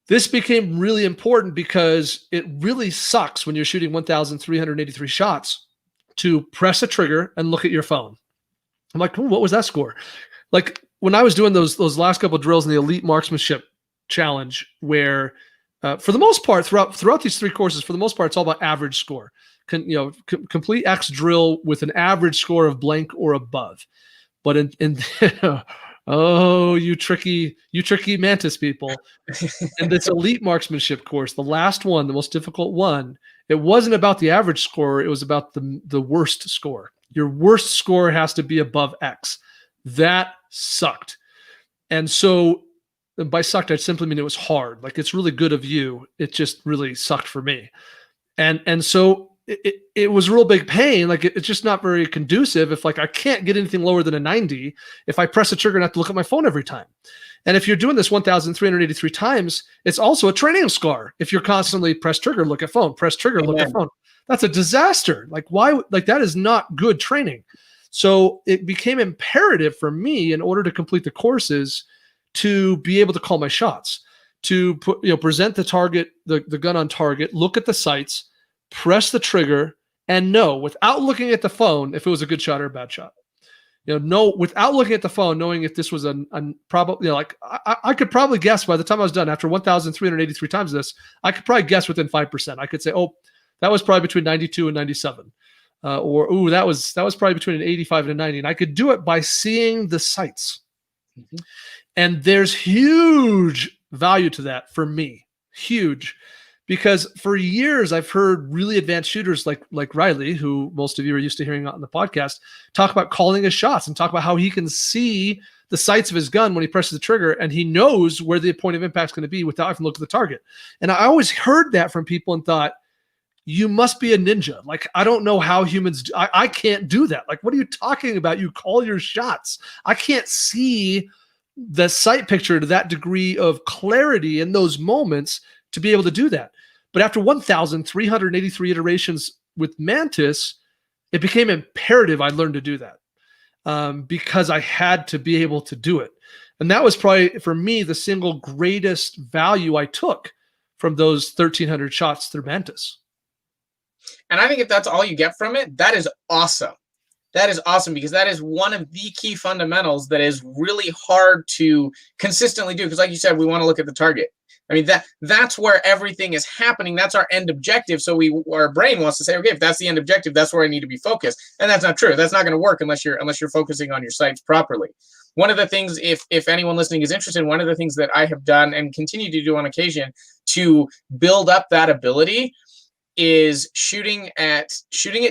This became really important because it really sucks when you're shooting 1,383 shots to press a trigger and look at your phone. I'm like, what was that score? Like when I was doing those last couple of drills in the Elite Marksmanship Challenge, where for the most part, throughout these 3 courses, for the most part, it's all about average score. Complete X drill with an average score of blank or above. But in oh, you tricky Mantis people. And this Elite Marksmanship course, the last one, the most difficult one, it wasn't about the average score. It was about the worst score. Your worst score has to be above X. That sucked. And so by sucked, I simply mean it was hard. Like, it's really good of you. It just really sucked for me. And so it was real big pain. Like it's just not very conducive. If like I can't get anything lower than a 90, if I press a trigger and have to look at my phone every time. And if you're doing this 1,383 times, it's also a training scar. If you're constantly press trigger, look at phone, press trigger, look at phone, that's a disaster. Like why? Like that is not good training. So it became imperative for me, in order to complete the courses, to be able to call my shots, to present the target, the gun on target, look at the sights, press the trigger, and know without looking at the phone if it was a good shot or a bad shot. Know without looking at the phone, knowing if this was probably, like I could probably guess by the time I was done, after 1,383 times of this, I could probably guess within 5%. I could say, oh, that was probably between 92 and 97. Or, that was probably between an 85 and a 90. And I could do it by seeing the sights. Mm-hmm. And there's huge value to that for me. Huge. Because for years, I've heard really advanced shooters like Riley, who most of you are used to hearing on the podcast, talk about calling his shots and talk about how he can see the sights of his gun when he presses the trigger, and he knows where the point of impact is going to be without having to look at the target. And I always heard that from people and thought, you must be a ninja. Like, I don't know how humans do. I can't do that. Like, what are you talking about? You call your shots. I can't see the sight picture to that degree of clarity in those moments to be able to do that. But after 1,383 iterations with Mantis, it became imperative I learned to do that, because I had to be able to do it. And that was probably, for me, the single greatest value I took from those 1,300 shots through Mantis. And I think if that's all you get from it, that is awesome. That is awesome, because that is one of the key fundamentals that is really hard to consistently do. Because like you said, we want to look at the target. I mean, that's where everything is happening. That's our end objective. So our brain wants to say, okay, if that's the end objective, that's where I need to be focused. And that's not true. That's not going to work unless you're focusing on your sights properly. One of the things, if anyone listening is interested, one of the things that I have done and continue to do on occasion to build up that ability is shooting at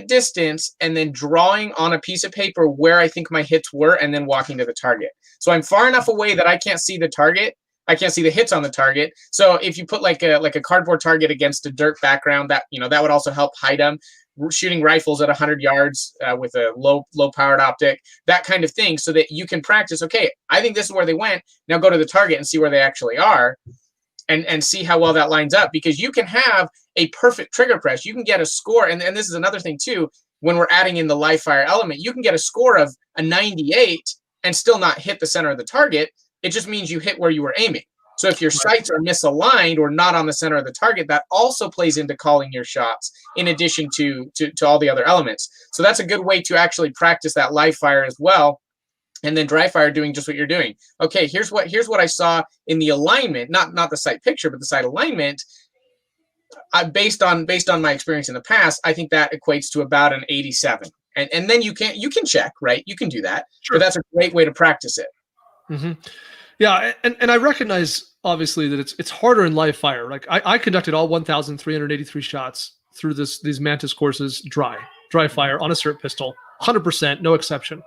distance and then drawing on a piece of paper where I think my hits were, and then walking to the target. So I'm far enough away that I can't see the target. I can't see the hits on the target. So if you put like a cardboard target against a dirt background, that would also help hide them. Shooting rifles at 100 yards with a low powered optic, that kind of thing, so that you can practice. Okay, I think this is where they went. Now go to the target and see where they actually are, and see how well that lines up. Because you can have a perfect trigger press. You can get a score, and this is another thing too. When we're adding in the live fire element, you can get a score of a 98 and still not hit the center of the target. It just means you hit where you were aiming. So if your sights are misaligned or not on the center of the target, that also plays into calling your shots, in addition to all the other elements. So that's a good way to actually practice that live fire as well. And then dry fire, doing just what you're doing. Okay, here's what I saw in the alignment, not the sight picture, but the sight alignment. Based on my experience in the past, I think that equates to about an 87. And then you can check, right? You can do that. Sure. But that's a great way to practice it. Mm-hmm. Yeah, and I recognize obviously that it's harder in live fire. Like I conducted all 1,383 shots through these Mantis courses dry fire on a SIRT pistol, 100%, no exception.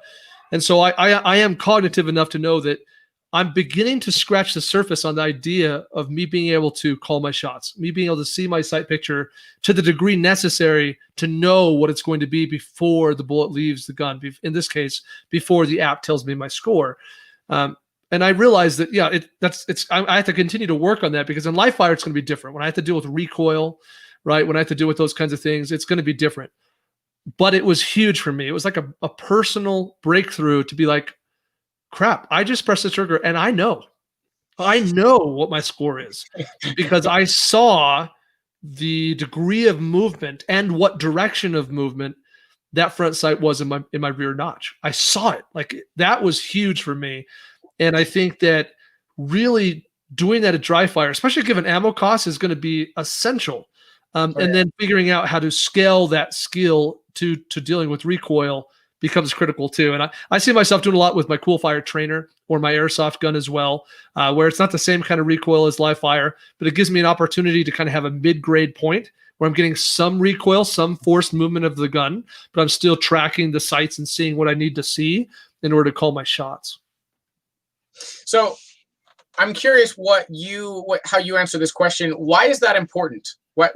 And so I am cognitive enough to know that I'm beginning to scratch the surface on the idea of me being able to call my shots, me being able to see my sight picture to the degree necessary to know what it's going to be before the bullet leaves the gun. In this case, before the app tells me my score. And I realize that, yeah, I have to continue to work on that, because in live fire, it's going to be different. When I have to deal with recoil, right? When I have to deal with those kinds of things, it's going to be different. But it was huge for me. It was like a personal breakthrough to be like, crap, I just pressed the trigger and I know what my score is, because I saw the degree of movement and what direction of movement that front sight was in my rear notch. I saw it. Like, that was huge for me. And I think that really doing that at dry fire, especially given ammo costs, is going to be essential. And then figuring out how to scale that skill to dealing with recoil becomes critical too. And I see myself doing a lot with my Cool Fire trainer or my airsoft gun as well, where it's not the same kind of recoil as live fire, but it gives me an opportunity to kind of have a mid-grade point where I'm getting some recoil, some forced movement of the gun, but I'm still tracking the sights and seeing what I need to see in order to call my shots. So I'm curious how you answer this question. Why is that important? What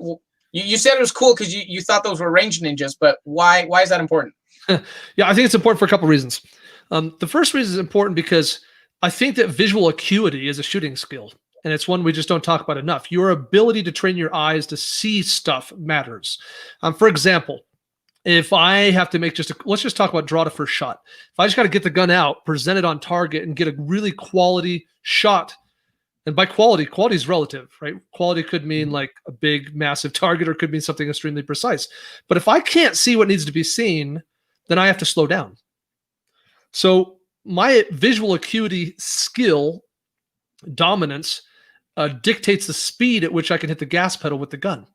you said it was cool because you thought those were range ninjas, but why is that important? Yeah, I think it's important for a couple of reasons. The first reason is important because I think that visual acuity is a shooting skill, and it's one we just don't talk about enough. Your ability to train your eyes to see stuff matters. For example, if I have to make let's just talk about draw to first shot. If I just got to get the gun out, present it on target, and get a really quality shot, and by quality is relative, right? Quality could mean like a big, massive target, or could mean something extremely precise. But if I can't see what needs to be seen, then I have to slow down. So my visual acuity skill dominance dictates the speed at which I can hit the gas pedal with the gun,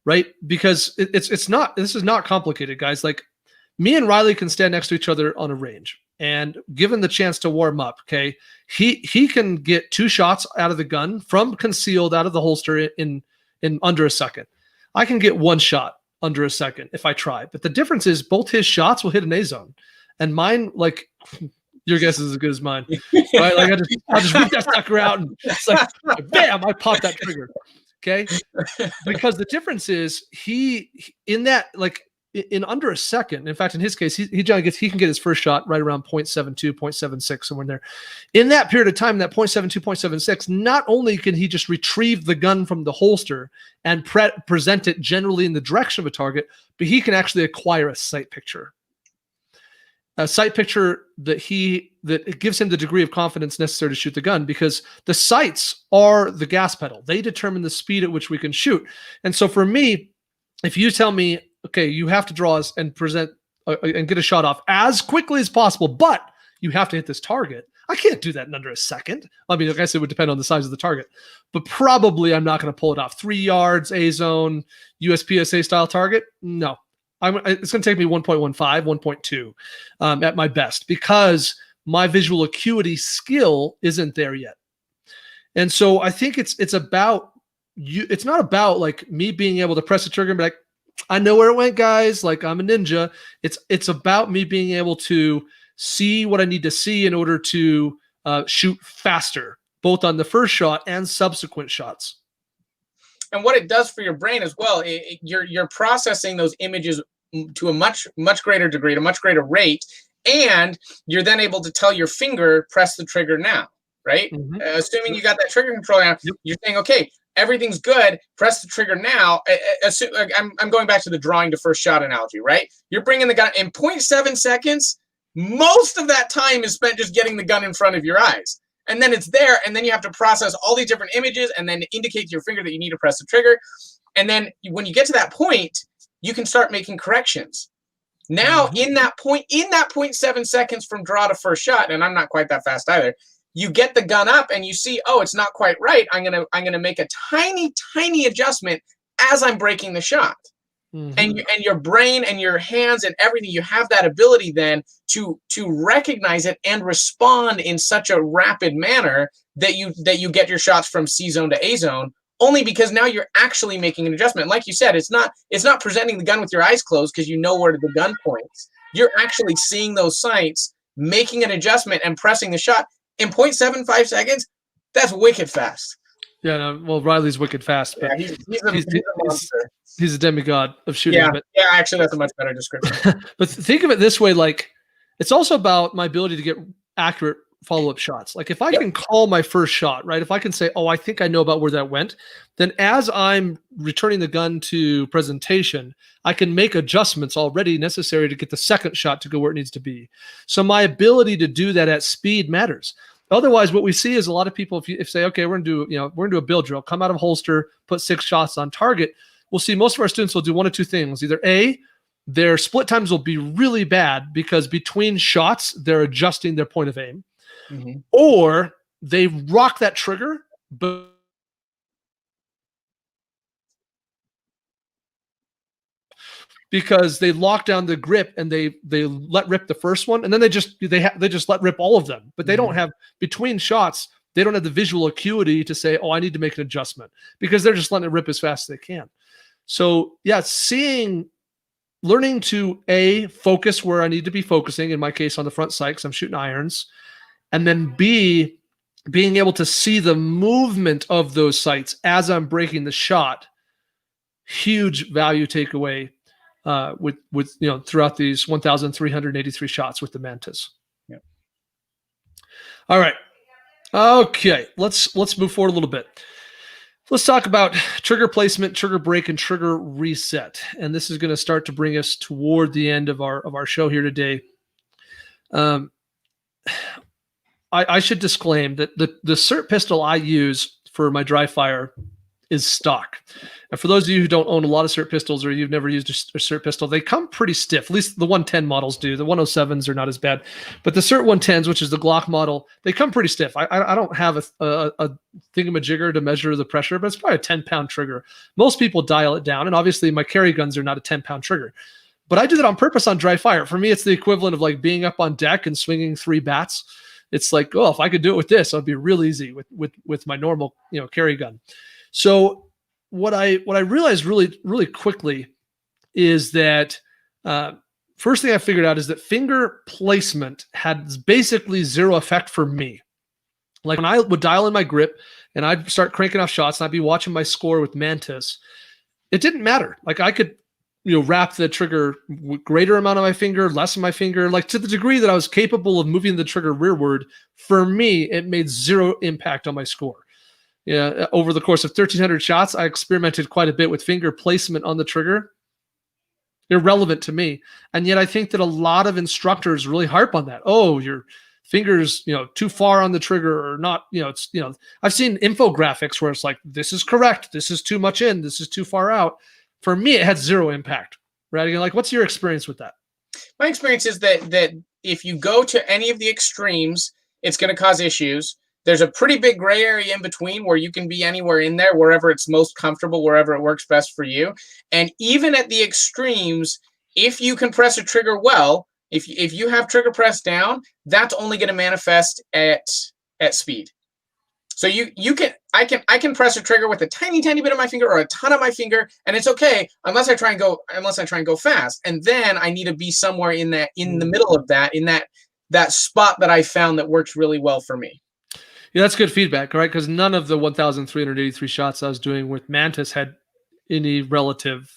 right? Because this is not complicated, guys. Like, me and Riley can stand next to each other on a range, and given the chance to warm up, okay, he can get 2 shots out of the gun from concealed out of the holster in under a second. I can get 1 shot under a second if I try. But the difference is both his shots will hit an A zone, and mine, like, your guess is as good as mine, right? Like, I just whip that sucker out, and it's like, bam, I pop that trigger. Okay, because the difference is he in that, like, in under a second. In fact, in his case, he can get his first shot right around 0.72, 0.76, somewhere in there. In that period of time, that 0.72, 0.76, not only can he just retrieve the gun from the holster and present it generally in the direction of a target, but he can actually acquire a sight picture. A sight picture that it gives him the degree of confidence necessary to shoot the gun, because the sights are the gas pedal. They determine the speed at which we can shoot. And so for me, if you tell me, okay, you have to draw us and present and get a shot off as quickly as possible, but you have to hit this target, I can't do that in under a second. I mean, like I said, it would depend on the size of the target, but probably I'm not going to pull it off. 3 yards, A zone, USPSA style target. No, it's going to take me 1.15, 1.2 at my best, because my visual acuity skill isn't there yet. And so I think it's about you. It's not about like me being able to press the trigger and be like, I know where it went, guys. Like, I'm a ninja. It's about me being able to see what I need to see in order to shoot faster, both on the first shot and subsequent shots. And what it does for your brain as well, you're processing those images to a much greater degree, at a much greater rate, and you're then able to tell your finger, press the trigger now, right? Mm-hmm. Assuming you got that trigger control now, you're saying, okay, everything's good, press the trigger now. I'm going back to the drawing to first shot analogy, right? You're bringing the gun in 0.7 seconds. Most of that time is spent just getting the gun in front of your eyes. And then it's there, and then you have to process all these different images and then indicate to your finger that you need to press the trigger. And then when you get to that point, you can start making corrections. Now, in that 0.7 seconds from draw to first shot, and I'm not quite that fast either, you get the gun up and you see, oh, it's not quite right. I'm gonna make a tiny adjustment as I'm breaking the shot. Mm-hmm. And your brain and your hands and everything, you have that ability then to recognize it and respond in such a rapid manner that you get your shots from C zone to A zone, only because now you're actually making an adjustment. Like you said, it's not presenting the gun with your eyes closed because you know where the gun points. You're actually seeing those sights, making an adjustment, and pressing the shot in 0.75 seconds. That's wicked fast. Yeah, no, well, Riley's wicked fast, but yeah, he's a monster. He's a demigod of shooting. Yeah, actually, that's a much better description. But think of it this way: like, it's also about my ability to get accurate follow-up shots. Like, if I can call my first shot, right? If I can say, oh, I think I know about where that went, then as I'm returning the gun to presentation, I can make adjustments already necessary to get the second shot to go where it needs to be. So my ability to do that at speed matters. Otherwise, what we see is a lot of people, if say, okay, we're gonna do a build drill, come out of holster, put 6 shots on target. We'll see most of our students will do one of two things. Either A, their split times will be really bad because between shots, they're adjusting their point of aim. Mm-hmm. Or they rock that trigger, but because they lock down the grip and they let rip the first one, and then they just let rip all of them. But they don't have, between shots, they don't have the visual acuity to say, oh, I need to make an adjustment, because they're just letting it rip as fast as they can. So yeah, learning to A, focus where I need to be focusing, in my case on the front sight because I'm shooting irons, and then B, being able to see the movement of those sights as I'm breaking the shot. Huge value takeaway with throughout these 1,383 shots with the Mantis. Yeah. All right. Okay, let's move forward a little bit. Let's talk about trigger placement, trigger break, and trigger reset. And this is going to start to bring us toward the end of our show here today. I should disclaim that the SIRT pistol I use for my dry fire is stock. And for those of you who don't own a lot of SIRT pistols, or you've never used a SIRT pistol, they come pretty stiff. At least the 110 models do. The 107s are not as bad, but the SIRT 110s, which is the Glock model, they come pretty stiff. I don't have a thingamajigger to measure the pressure, but it's probably a 10-pound trigger. Most people dial it down, and obviously my carry guns are not a 10-pound trigger. But I do that on purpose on dry fire. For me, it's the equivalent of like being up on deck and swinging 3 bats. It's like, oh, if I could do it with this, it'd be real easy with my normal, carry gun. So what I realized really quickly is that first thing I figured out is that finger placement had basically zero effect for me. Like when I would dial in my grip and I'd start cranking off shots and I'd be watching my score with Mantis, it didn't matter. Like I could wrap the trigger greater amount of my finger, less of my finger, like to the degree that I was capable of moving the trigger rearward. For me, it made zero impact on my score. Yeah, over the course of 1,300 shots, I experimented quite a bit with finger placement on the trigger. Irrelevant to me. And yet I think that a lot of instructors really harp on that. Oh, your fingers, too far on the trigger or not, I've seen infographics where it's like, this is correct. This is too much in. This is too far out. For me, it had zero impact. Radigan, like, what's your experience with that? My experience is that if you go to any of the extremes, it's going to cause issues. There's a pretty big gray area in between where you can be anywhere in there, wherever it's most comfortable, wherever it works best for you. And even at the extremes, if you can press a trigger well, if you have trigger press down, that's only going to manifest at speed. So I can press a trigger with a tiny bit of my finger or a ton of my finger, and it's okay unless I try and go fast. And then I need to be somewhere in the middle of that, in that spot that I found that works really well for me. Yeah, that's good feedback, right? Because none of the 1,383 shots I was doing with Mantis had any relative,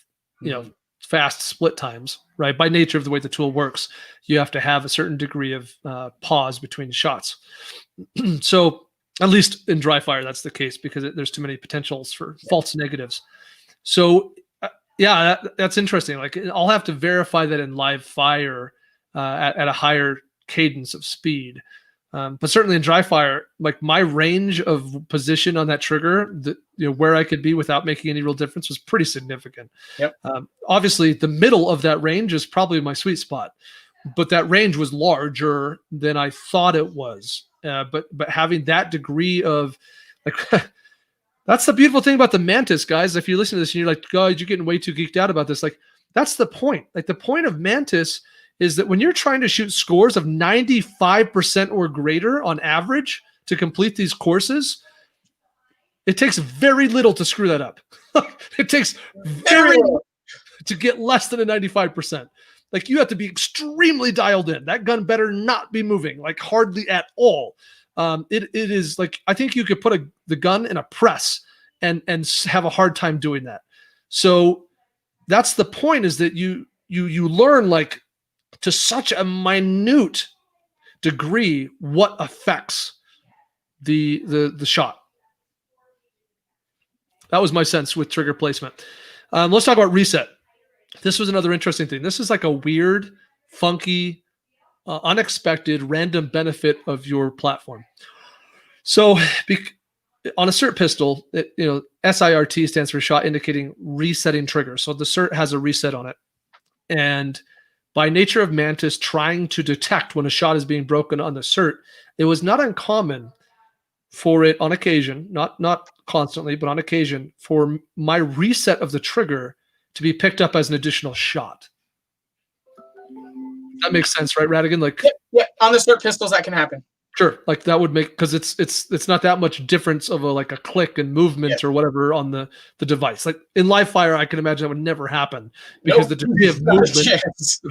fast split times, right? By nature of the way the tool works, you have to have a certain degree of pause between shots. So at least in dry fire, that's the case because there's too many potentials for false negatives. So that's interesting. Like I'll have to verify that in live fire at a higher cadence of speed. But certainly in dry fire, like my range of position on that trigger, where I could be without making any real difference was pretty significant. Yep. Obviously, the middle of that range is probably my sweet spot, but that range was larger than I thought it was. But having that degree of like, that's the beautiful thing about the Mantis, guys. If you listen to this and you're like, God, you're getting way too geeked out about this. Like, that's the point. Like the point of Mantis is that when you're trying to shoot scores of 95% or greater on average to complete these courses, it takes very little to screw that up. It takes very little to get less than a 95%. Like you have to be extremely dialed in. That gun better not be moving, like hardly at all. It is like, I think you could put the gun in a press and have a hard time doing that. So that's the point, is that you learn like to such a minute degree what affects the shot. That was my sense with trigger placement. Let's talk about reset. This was another interesting thing. This is like a weird, funky, unexpected, random benefit of your platform. So on a SIRT pistol, SIRT stands for shot indicating resetting trigger. So the SIRT has a reset on it. And by nature of Mantis trying to detect when a shot is being broken on the SIRT, it was not uncommon for it on occasion, not constantly, but on occasion, for my reset of the trigger to be picked up as an additional shot. That makes sense, right, Radigan? Like, yeah, on the SIRT pistols that can happen. Sure, like that would make, because it's not that much difference of a click and movement or whatever on the device. Like in live fire, I can imagine that would never happen because the degree of movement,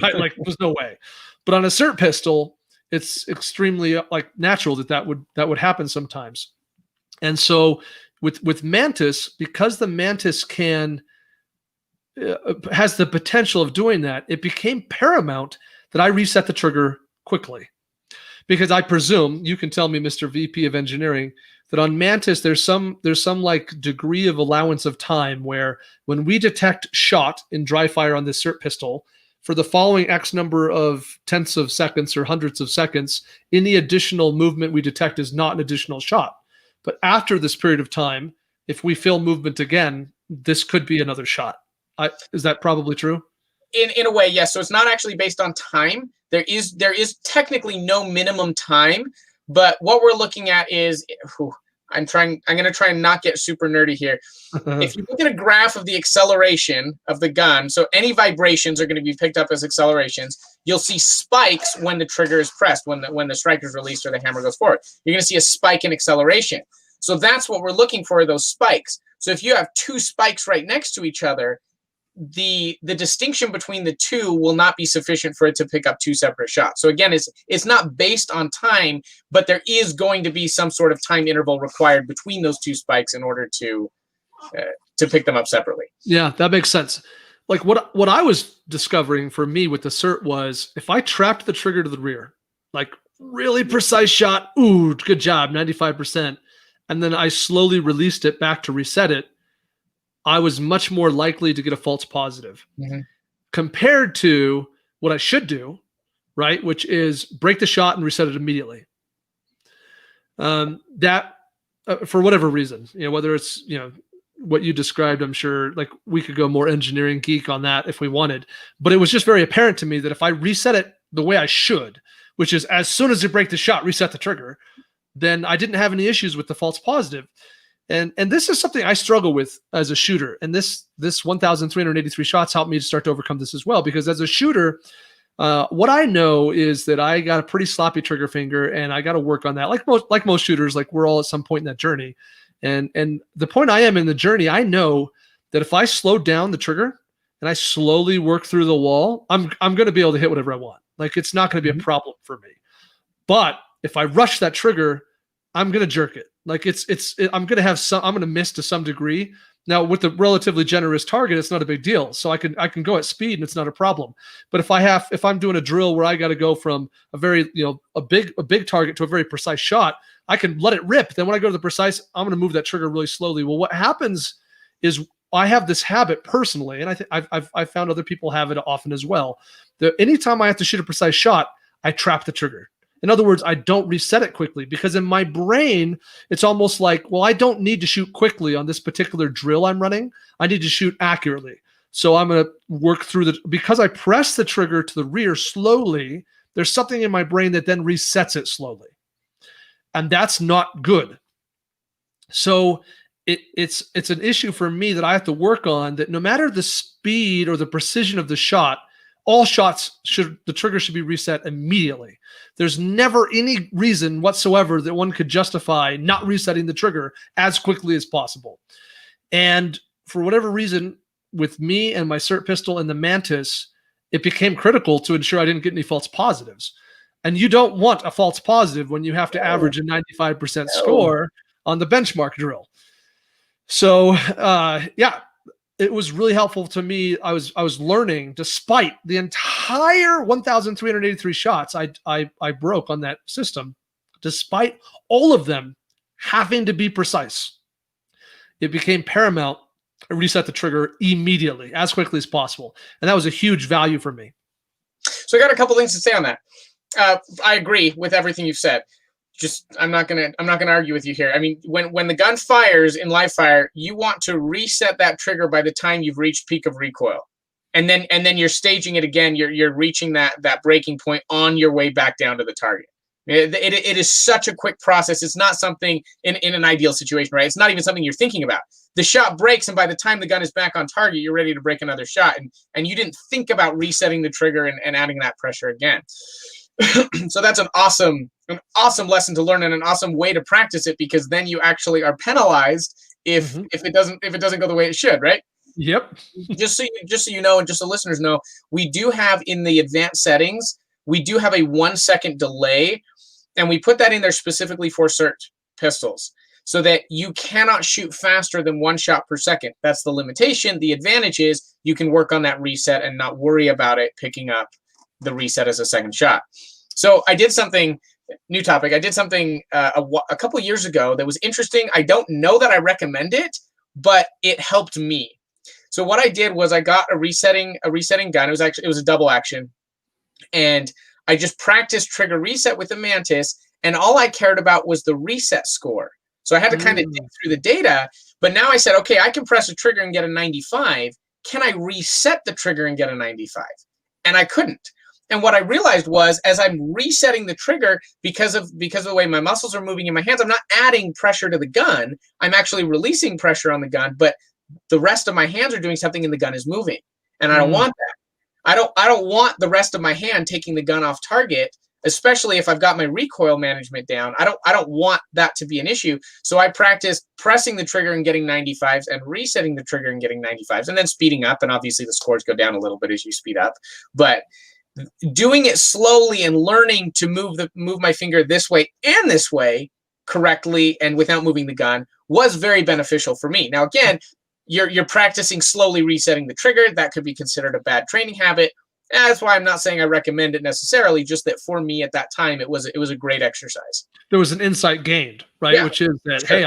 right? Like there's no way. But on a SIRT pistol, it's extremely natural that would happen sometimes. And so with Mantis, because the Mantis has the potential of doing that, it became paramount that I reset the trigger quickly. Because I presume, you can tell me, Mr. VP of Engineering, that on Mantis there's some like degree of allowance of time where when we detect shot in dry fire on this cert pistol, for the following X number of tenths of seconds or hundreds of seconds, any additional movement we detect is not an additional shot. But after this period of time, if we feel movement again, this could be another shot. Is that probably true? In a way, yes. So it's not actually based on time. There is technically no minimum time, but what we're looking at is, I'm going to try and not get super nerdy here. If you look at a graph of the acceleration of the gun, so any vibrations are going to be picked up as accelerations. You'll see spikes when the trigger is pressed, when the strike is released or the hammer goes forward. You're going to see a spike in acceleration. So that's what we're looking for, those spikes. So if you have two spikes right next to each other, the distinction between the two will not be sufficient for it to pick up two separate shots. So again, it's not based on time, but there is going to be some sort of time interval required between those two spikes in order to pick them up separately. Yeah, that makes sense. Like what I was discovering for me with the cert was if I trapped the trigger to the rear, like really precise shot, ooh, good job, 95%, and then I slowly released it back to reset it, I was much more likely to get a false positive compared to what I should do, right? Which is break the shot and reset it immediately. That for whatever reason, whether it's, what you described, I'm sure like we could go more engineering geek on that if we wanted, but it was just very apparent to me that if I reset it the way I should, which is as soon as you break the shot, reset the trigger, then I didn't have any issues with the false positive. And this is something I struggle with as a shooter. And this 1,383 shots helped me to start to overcome this as well. Because as a shooter, what I know is that I got a pretty sloppy trigger finger, and I got to work on that. Like most shooters, like we're all at some point in that journey. And the point I am in the journey, I know that if I slow down the trigger and I slowly work through the wall, I'm going to be able to hit whatever I want. Like it's not going to be a problem for me. But if I rush that trigger, I'm going to jerk it. Like I'm going to miss to some degree. Now with the relatively generous target, it's not a big deal. So I can go at speed and it's not a problem. But if I'm doing a drill where I got to go from a very, a big target to a very precise shot, I can let it rip. Then when I go to the precise, I'm going to move that trigger really slowly. Well, what happens is I have this habit personally, and I think I've found other people have it often as well. That anytime I have to shoot a precise shot, I trap the trigger. In other words, I don't reset it quickly because in my brain, it's almost like, well, I don't need to shoot quickly on this particular drill I'm running. I need to shoot accurately. So I'm going to work through because I press the trigger to the rear slowly, there's something in my brain that then resets it slowly. And that's not good. So it's an issue for me that I have to work on, that no matter the speed or the precision of the shot, all shots the trigger should be reset immediately. There's never any reason whatsoever that one could justify not resetting the trigger as quickly as possible. And for whatever reason, with me and my cert pistol and the Mantis, it became critical to ensure I didn't get any false positives. And you don't want a false positive when you have to average a 95% score on the benchmark drill. So, it was really helpful to me. I was learning, despite the entire 1,383 shots I broke on that system, despite all of them having to be precise, it became paramount to reset the trigger immediately, as quickly as possible. And that was a huge value for me. So I got a couple things to say on that. I agree with everything you've said. I'm not gonna argue with you here. I mean, when the gun fires in live fire, you want to reset that trigger by the time you've reached peak of recoil, and then you're staging it again. You're reaching that breaking point on your way back down to the target. It is such a quick process. It's not something in an ideal situation, right? It's not even something you're thinking about. The shot breaks, and by the time the gun is back on target, you're ready to break another shot, and you didn't think about resetting the trigger and adding that pressure again. So that's an awesome lesson to learn and an awesome way to practice it, because then you actually are penalized if it doesn't go the way it should, right? Yep. just so you know, and just so listeners know, we do have in the advanced settings, we do have a 1 second delay, and we put that in there specifically for cert pistols, so that you cannot shoot faster than 1 shot per second. That's the limitation. The advantage is you can work on that reset and not worry about it picking up the reset as a second shot. So I did something New topic. I did something a couple years ago that was interesting. I don't know that I recommend it, but it helped me. So what I did was I got a resetting gun. It was a double action, and I just practiced trigger reset with the Mantis, and all I cared about was the reset score. So I had to kind of dig through the data, but now I said, okay, I can press a trigger and get a 95. Can I reset the trigger and get a 95? And I couldn't. And what I realized was, as I'm resetting the trigger, because of the way my muscles are moving in my hands, I'm not adding pressure to the gun. I'm actually releasing pressure on the gun, but the rest of my hands are doing something and the gun is moving. And I don't want that. I don't want the rest of my hand taking the gun off target, especially if I've got my recoil management down. I don't want that to be an issue. So I practiced pressing the trigger and getting 95s and resetting the trigger and getting 95s and then speeding up. And obviously the scores go down a little bit as you speed up. But doing it slowly and learning to move my finger this way and this way correctly and without moving the gun was very beneficial for me. Now, again, you're practicing slowly resetting the trigger. That could be considered a bad training habit. That's why I'm not saying I recommend it necessarily, just that for me at that time, it was a great exercise. There was an insight gained, right? Yeah, which is that, sure. Hey,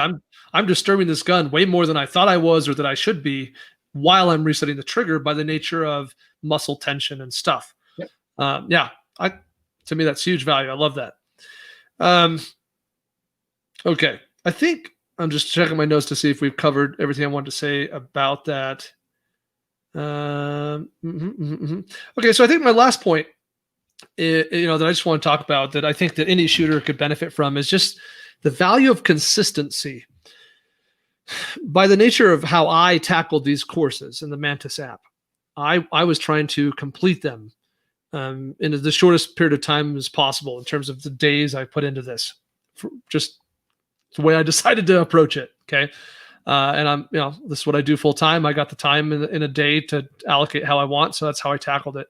I'm disturbing this gun way more than I thought I was or that I should be while I'm resetting the trigger by the nature of muscle tension and stuff. Yep. To me, that's huge value. I love that. Okay. I think I'm just checking my notes to see if we've covered everything I wanted to say about that. Okay. So I think my last point, that I just want to talk about that I think that any shooter could benefit from is just the value of consistency. By the nature of how I tackled these courses in the Mantis app, I was trying to complete them in the shortest period of time as possible in terms of the days I put into this. Just the way I decided to approach it. Okay. And this is what I do full time. I got the time in a day to allocate how I want. So that's how I tackled it.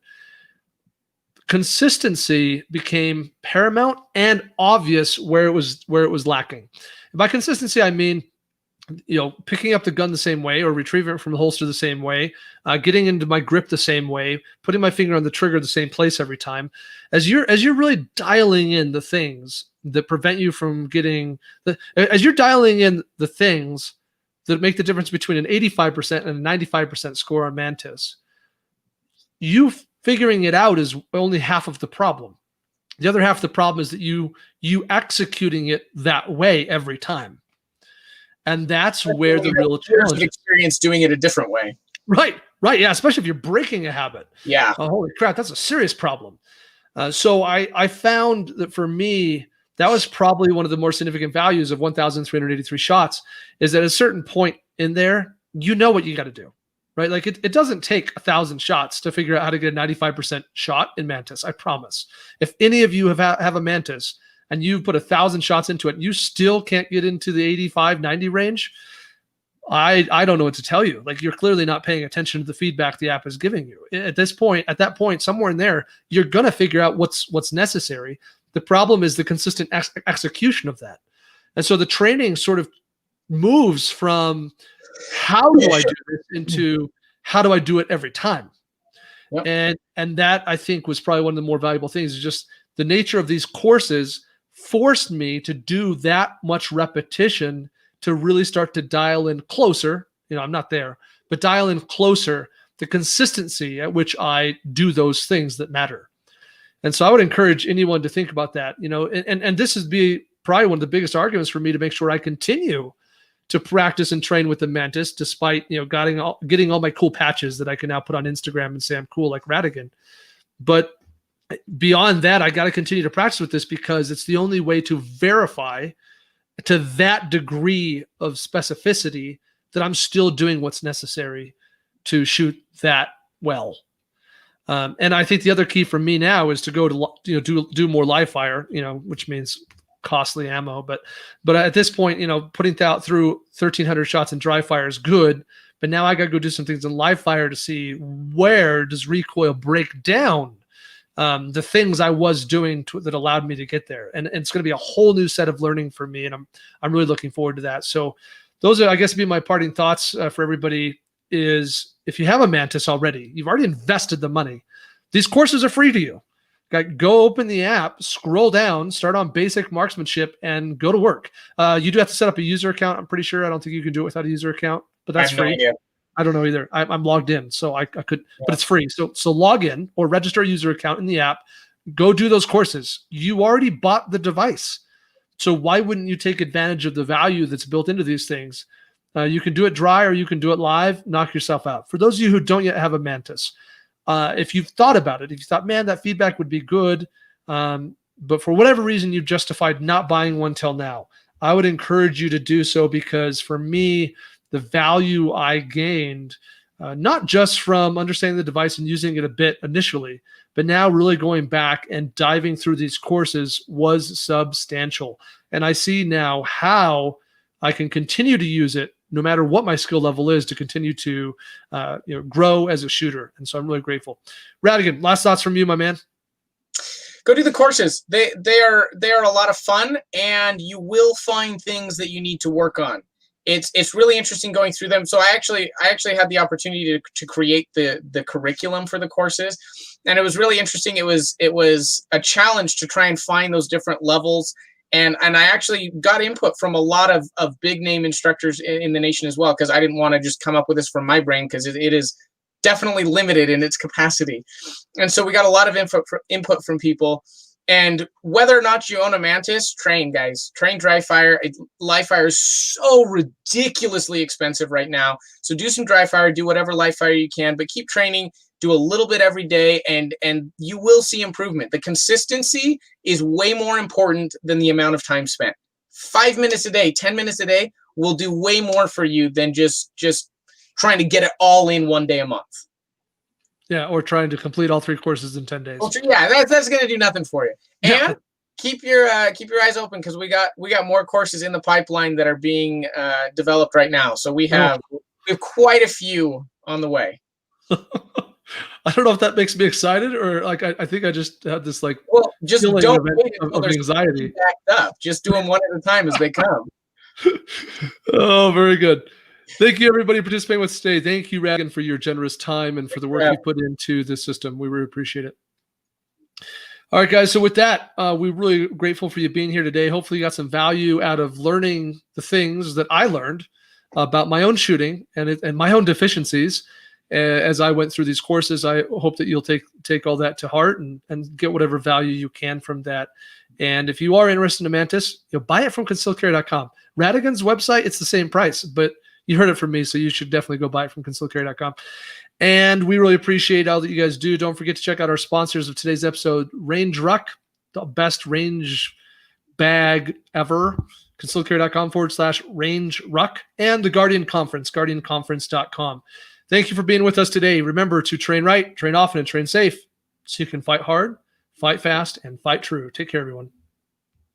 Consistency became paramount and obvious where it was lacking. And by consistency, I mean, picking up the gun the same way or retrieving it from the holster the same way, getting into my grip the same way, putting my finger on the trigger the same place every time. As you're really dialing in the things that prevent you from getting as you're dialing in the things that make the difference between an 85% and a 95% score on Mantis, you figuring it out is only half of the problem. The other half of the problem is that you executing it that way every time. And that's where the real challenge is. Experience doing it a different way. Right. Yeah, especially if you're breaking a habit. Yeah. Holy crap, that's a serious problem. So I found that for me, that was probably one of the more significant values of 1,383 shots, is that at a certain point in there, what you got to do, right? Like it doesn't take 1,000 shots to figure out how to get a 95% shot in Mantis. I promise. If any of you have a Mantis and you put 1,000 shots into it, you still can't get into the 85, 90 range, I don't know what to tell you. Like, you're clearly not paying attention to the feedback the app is giving you. At that point, somewhere in there, you're going to figure out what's necessary. The problem is the consistent execution of that. And so the training sort of moves from how do I do this into how do I do it every time? Yep. And that, I think, was probably one of the more valuable things, is just the nature of these courses forced me to do that much repetition to really start to dial in closer. I'm not there, but dial in closer the consistency at which I do those things that matter. And so I would encourage anyone to think about that, and this is probably one of the biggest arguments for me to make sure I continue to practice and train with the Mantis, despite, getting all my cool patches that I can now put on Instagram and say I'm cool like Radigan. But beyond that, I got to continue to practice with this, because it's the only way to verify to that degree of specificity that I'm still doing what's necessary to shoot that well. And I think the other key for me now is to go to do more live fire, which means costly ammo. But at this point, putting that through 1,300 shots in dry fire is good. But now I got to go do some things in live fire to see where does recoil break down the things I was doing that allowed me to get there. And it's going to be a whole new set of learning for me. And I'm really looking forward to that. So those are, I guess, be my parting thoughts for everybody. Is if you have a Mantis already, you've already invested the money. These courses are free to you. Go open the app, scroll down, start on basic marksmanship, and go to work. You do have to set up a user account. I'm pretty sure. I don't think you can do it without a user account, but that's free. No idea. I don't know either. I'm logged in, so I could, but it's free. So log in or register a user account in the app. Go do those courses. You already bought the device, so why wouldn't you take advantage of the value that's built into these things? You can do it dry or you can do it live. Knock yourself out. For those of you who don't yet have a Mantis, if you've thought about it, if you thought, man, that feedback would be good, but for whatever reason you've justified not buying one till now, I would encourage you to do so, because for me, the value I gained, not just from understanding the device and using it a bit initially, but now really going back and diving through these courses was substantial. And I see now how I can continue to use it no matter what my skill level is to continue to grow as a shooter. And so I'm really grateful. Radigan, last thoughts from you, my man. Go do the courses. They are a lot of fun, and you will find things that you need to work on. It's really interesting going through them. So I actually had the opportunity to create the curriculum for the courses, and it was really interesting. It was a challenge to try and find those different levels. And I actually got input from a lot of big name instructors in the nation as well, because I didn't want to just come up with this from my brain, because it is definitely limited in its capacity. And so we got a lot of input from people. And whether or not you own a Mantis, train, guys. Train dry fire. Live fire is so ridiculously expensive right now. So do some dry fire, do whatever live fire you can, but keep training. Do a little bit every day, and you will see improvement. The consistency is way more important than the amount of time spent. 5 minutes a day, 10 minutes a day will do way more for you than just trying to get it all in one day a month. Yeah, or trying to complete all 3 courses in 10 days. Well, yeah, that's going to do nothing for you. And keep your eyes open, because we got more courses in the pipeline that are being developed right now. So we have quite a few on the way. I don't know if that makes me excited, or like I think I just had this just feeling don't wait of anxiety. Backed up. Just do them one at a time as they come. Oh, very good. Thank you, everybody, participating with us today. Thank you, Radigan, for your generous time and for the work you put into this system. We really appreciate it. All right, guys. So with that, we're really grateful for you being here today. Hopefully you got some value out of learning the things that I learned about my own shooting and my own deficiencies. As I went through these courses, I hope that you'll take all that to heart and get whatever value you can from that. And if you are interested in a Mantis, buy it from concealedcarry.com. Radigan's website, it's the same price, but you heard it from me, so you should definitely go buy it from concealedcarry.com. And we really appreciate all that you guys do. Don't forget to check out our sponsors of today's episode, Range Ruck, the best range bag ever. concealedcarry.com/Range Ruck, and the Guardian Conference, guardianconference.com. Thank you for being with us today. Remember to train right, train often, and train safe so you can fight hard, fight fast, and fight true. Take care, everyone.